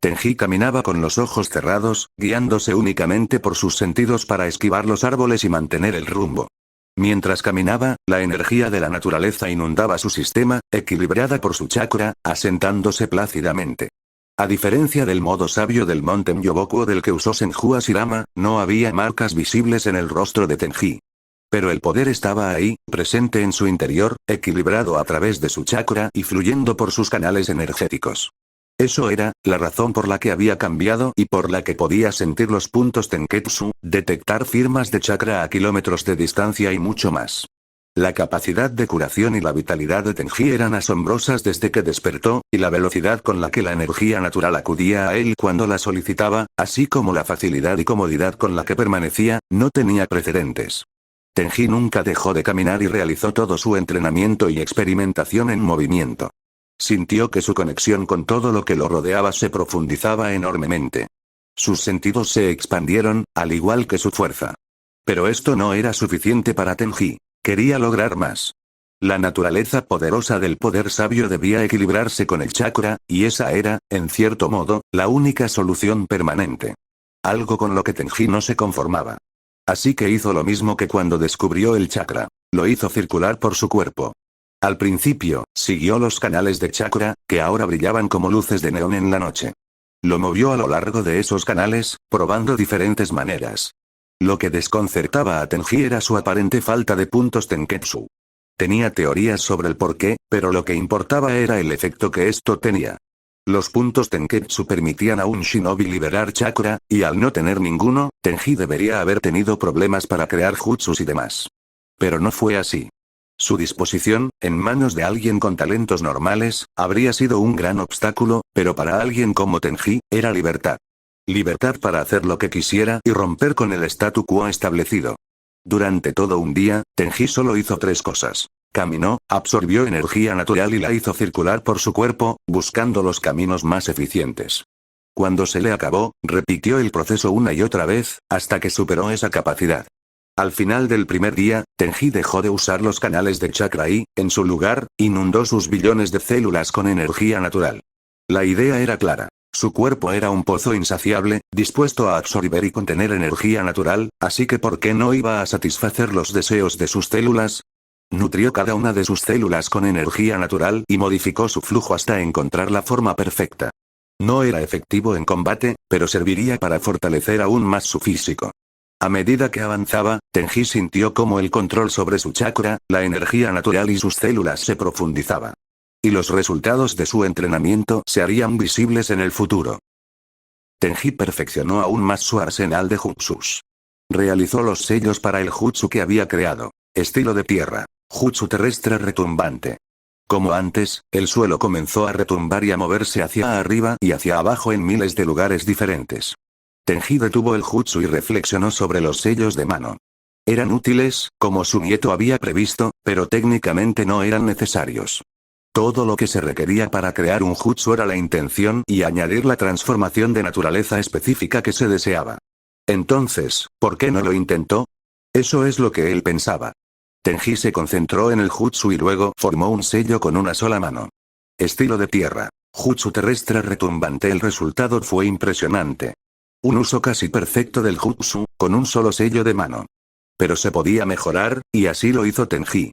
Tenji caminaba con los ojos cerrados, guiándose únicamente por sus sentidos para esquivar los árboles y mantener el rumbo. Mientras caminaba, la energía de la naturaleza inundaba su sistema, equilibrada por su chakra, asentándose plácidamente. A diferencia del modo sabio del monte Myoboku del que usó Senju Hashirama, no había marcas visibles en el rostro de Tenji. Pero el poder estaba ahí, presente en su interior, equilibrado a través de su chakra y fluyendo por sus canales energéticos. Eso era, la razón por la que había cambiado y por la que podía sentir los puntos Tenketsu, detectar firmas de chakra a kilómetros de distancia y mucho más. La capacidad de curación y la vitalidad de Tenji eran asombrosas desde que despertó, y la velocidad con la que la energía natural acudía a él cuando la solicitaba, así como la facilidad y comodidad con la que permanecía, no tenía precedentes. Tenji nunca dejó de caminar y realizó todo su entrenamiento y experimentación en movimiento. Sintió que su conexión con todo lo que lo rodeaba se profundizaba enormemente. Sus sentidos se expandieron, al igual que su fuerza. Pero esto no era suficiente para Tenji. Quería lograr más. La naturaleza poderosa del poder sabio debía equilibrarse con el chakra, y esa era, en cierto modo, la única solución permanente. Algo con lo que Tenji no se conformaba. Así que hizo lo mismo que cuando descubrió el chakra. Lo hizo circular por su cuerpo. Al principio, siguió los canales de chakra, que ahora brillaban como luces de neón en la noche. Lo movió a lo largo de esos canales, probando diferentes maneras. Lo que desconcertaba a Tenji era su aparente falta de puntos Tenketsu. Tenía teorías sobre el porqué, pero lo que importaba era el efecto que esto tenía. Los puntos Tenketsu permitían a un shinobi liberar chakra, y al no tener ninguno, Tenji debería haber tenido problemas para crear jutsus y demás. Pero no fue así. Su disposición, en manos de alguien con talentos normales, habría sido un gran obstáculo, pero para alguien como Tenji, era libertad. Libertad para hacer lo que quisiera y romper con el statu quo establecido. Durante todo un día, Tenji solo hizo 3 cosas. Caminó, absorbió energía natural y la hizo circular por su cuerpo, buscando los caminos más eficientes. Cuando se le acabó, repitió el proceso una y otra vez, hasta que superó esa capacidad. Al final del primer día, Tenji dejó de usar los canales de chakra y, en su lugar, inundó sus billones de células con energía natural. La idea era clara. Su cuerpo era un pozo insaciable, dispuesto a absorber y contener energía natural, así que ¿por qué no iba a satisfacer los deseos de sus células? Nutrió cada una de sus células con energía natural y modificó su flujo hasta encontrar la forma perfecta. No era efectivo en combate, pero serviría para fortalecer aún más su físico. A medida que avanzaba, Tenji sintió cómo el control sobre su chakra, la energía natural y sus células se profundizaba. Y los resultados de su entrenamiento se harían visibles en el futuro. Tenji perfeccionó aún más su arsenal de jutsus. Realizó los sellos para el jutsu que había creado. Estilo de tierra. Jutsu terrestre retumbante. Como antes, el suelo comenzó a retumbar y a moverse hacia arriba y hacia abajo en miles de lugares diferentes. Tenji detuvo el jutsu y reflexionó sobre los sellos de mano. Eran útiles, como su nieto había previsto, pero técnicamente no eran necesarios. Todo lo que se requería para crear un jutsu era la intención y añadir la transformación de naturaleza específica que se deseaba. Entonces, ¿por qué no lo intentó? Eso es lo que él pensaba. Tenji se concentró en el jutsu y luego formó un sello con una sola mano. Estilo de tierra. Jutsu terrestre retumbante. El resultado fue impresionante. Un uso casi perfecto del jutsu, con un solo sello de mano. Pero se podía mejorar, y así lo hizo Tenji.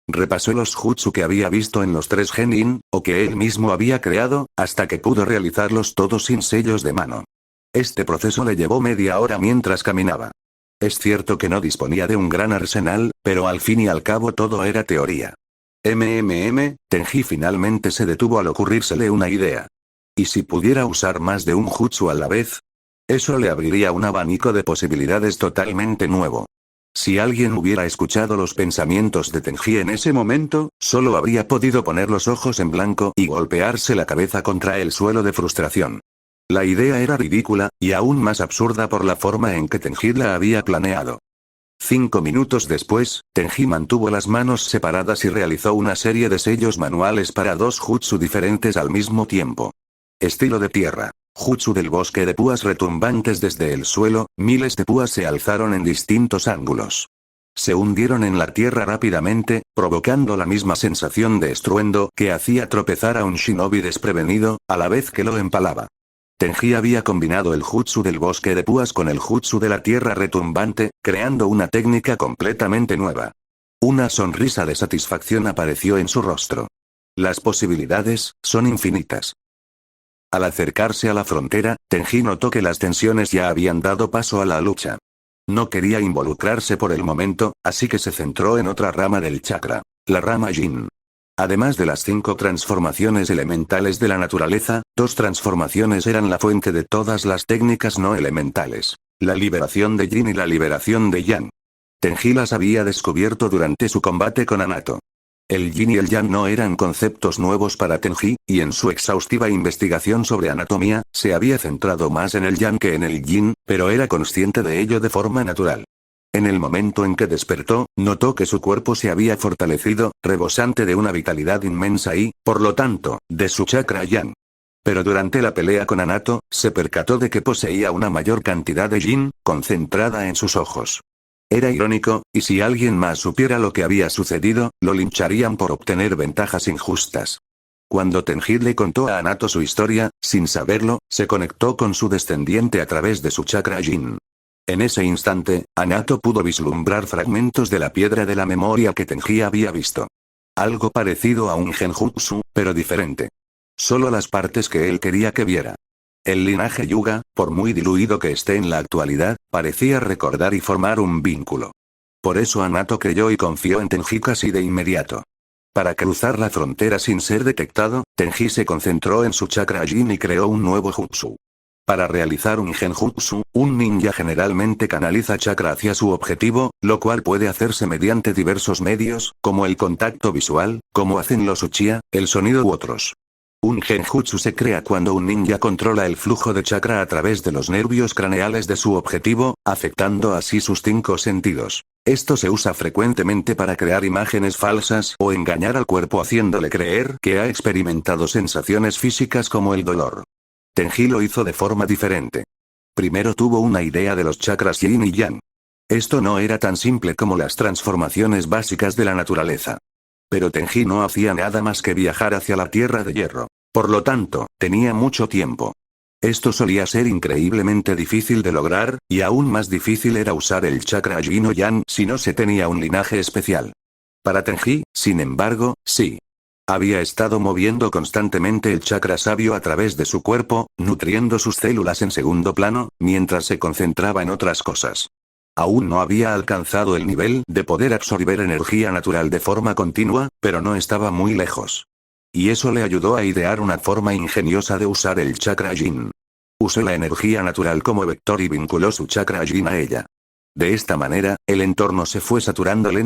Repasó los jutsu que había visto en los 3 genin, o que él mismo había creado, hasta que pudo realizarlos todos sin sellos de mano. Este proceso le llevó media hora mientras caminaba. Es cierto que no disponía de un gran arsenal, pero al fin y al cabo todo era teoría. Tenji finalmente se detuvo al ocurrírsele una idea. ¿Y si pudiera usar más de un jutsu a la vez? Eso le abriría un abanico de posibilidades totalmente nuevo. Si alguien hubiera escuchado los pensamientos de Tenji en ese momento, solo habría podido poner los ojos en blanco y golpearse la cabeza contra el suelo de frustración. La idea era ridícula, y aún más absurda por la forma en que Tenji la había planeado. 5 minutos después, Tenji mantuvo las manos separadas y realizó una serie de sellos manuales para 2 jutsu diferentes al mismo tiempo. Estilo de tierra. Jutsu del bosque de púas retumbantes. Desde el suelo, miles de púas se alzaron en distintos ángulos. Se hundieron en la tierra rápidamente, provocando la misma sensación de estruendo que hacía tropezar a un shinobi desprevenido, a la vez que lo empalaba. Tenji había combinado el jutsu del bosque de púas con el jutsu de la tierra retumbante, creando una técnica completamente nueva. Una sonrisa de satisfacción apareció en su rostro. Las posibilidades son infinitas. Al acercarse a la frontera, Tenji notó que las tensiones ya habían dado paso a la lucha. No quería involucrarse por el momento, así que se centró en otra rama del chakra, la rama Yin. Además de las 5 transformaciones elementales de la naturaleza, 2 transformaciones eran la fuente de todas las técnicas no elementales: la liberación de Yin y la liberación de Yang. Tenji las había descubierto durante su combate con Hanato. El yin y el yang no eran conceptos nuevos para Tenji, y en su exhaustiva investigación sobre anatomía, se había centrado más en el yang que en el yin, pero era consciente de ello de forma natural. En el momento en que despertó, notó que su cuerpo se había fortalecido, rebosante de una vitalidad inmensa y, por lo tanto, de su chakra yang. Pero durante la pelea con Hanato, se percató de que poseía una mayor cantidad de yin, concentrada en sus ojos. Era irónico, y si alguien más supiera lo que había sucedido, lo lincharían por obtener ventajas injustas. Cuando Tenji le contó a Hanato su historia, sin saberlo, se conectó con su descendiente a través de su chakra yin. En ese instante, Hanato pudo vislumbrar fragmentos de la piedra de la memoria que Tenji había visto. Algo parecido a un genjutsu, pero diferente. Solo las partes que él quería que viera. El linaje Yuga, por muy diluido que esté en la actualidad, parecía recordar y formar un vínculo. Por eso Hanato creyó y confió en Tenji casi de inmediato. Para cruzar la frontera sin ser detectado, Tenji se concentró en su chakra yin y creó un nuevo jutsu. Para realizar un genjutsu, un ninja generalmente canaliza chakra hacia su objetivo, lo cual puede hacerse mediante diversos medios, como el contacto visual, como hacen los uchiha, el sonido u otros. Un genjutsu se crea cuando un ninja controla el flujo de chakra a través de los nervios craneales de su objetivo, afectando así sus 5 sentidos. Esto se usa frecuentemente para crear imágenes falsas o engañar al cuerpo haciéndole creer que ha experimentado sensaciones físicas como el dolor. Tenji lo hizo de forma diferente. Primero tuvo una idea de los chakras yin y yang. Esto no era tan simple como las transformaciones básicas de la naturaleza. Pero Tenji no hacía nada más que viajar hacia la Tierra de Hierro. Por lo tanto, tenía mucho tiempo. Esto solía ser increíblemente difícil de lograr, y aún más difícil era usar el chakra yin o yang si no se tenía un linaje especial. Para Tenji, sin embargo, sí. Había estado moviendo constantemente el chakra sabio a través de su cuerpo, nutriendo sus células en segundo plano, mientras se concentraba en otras cosas. Aún no había alcanzado el nivel de poder absorber energía natural de forma continua, pero no estaba muy lejos. Y eso le ayudó a idear una forma ingeniosa de usar el chakra yin. Usó la energía natural como vector y vinculó su chakra yin a ella. De esta manera, el entorno se fue saturando lentamente.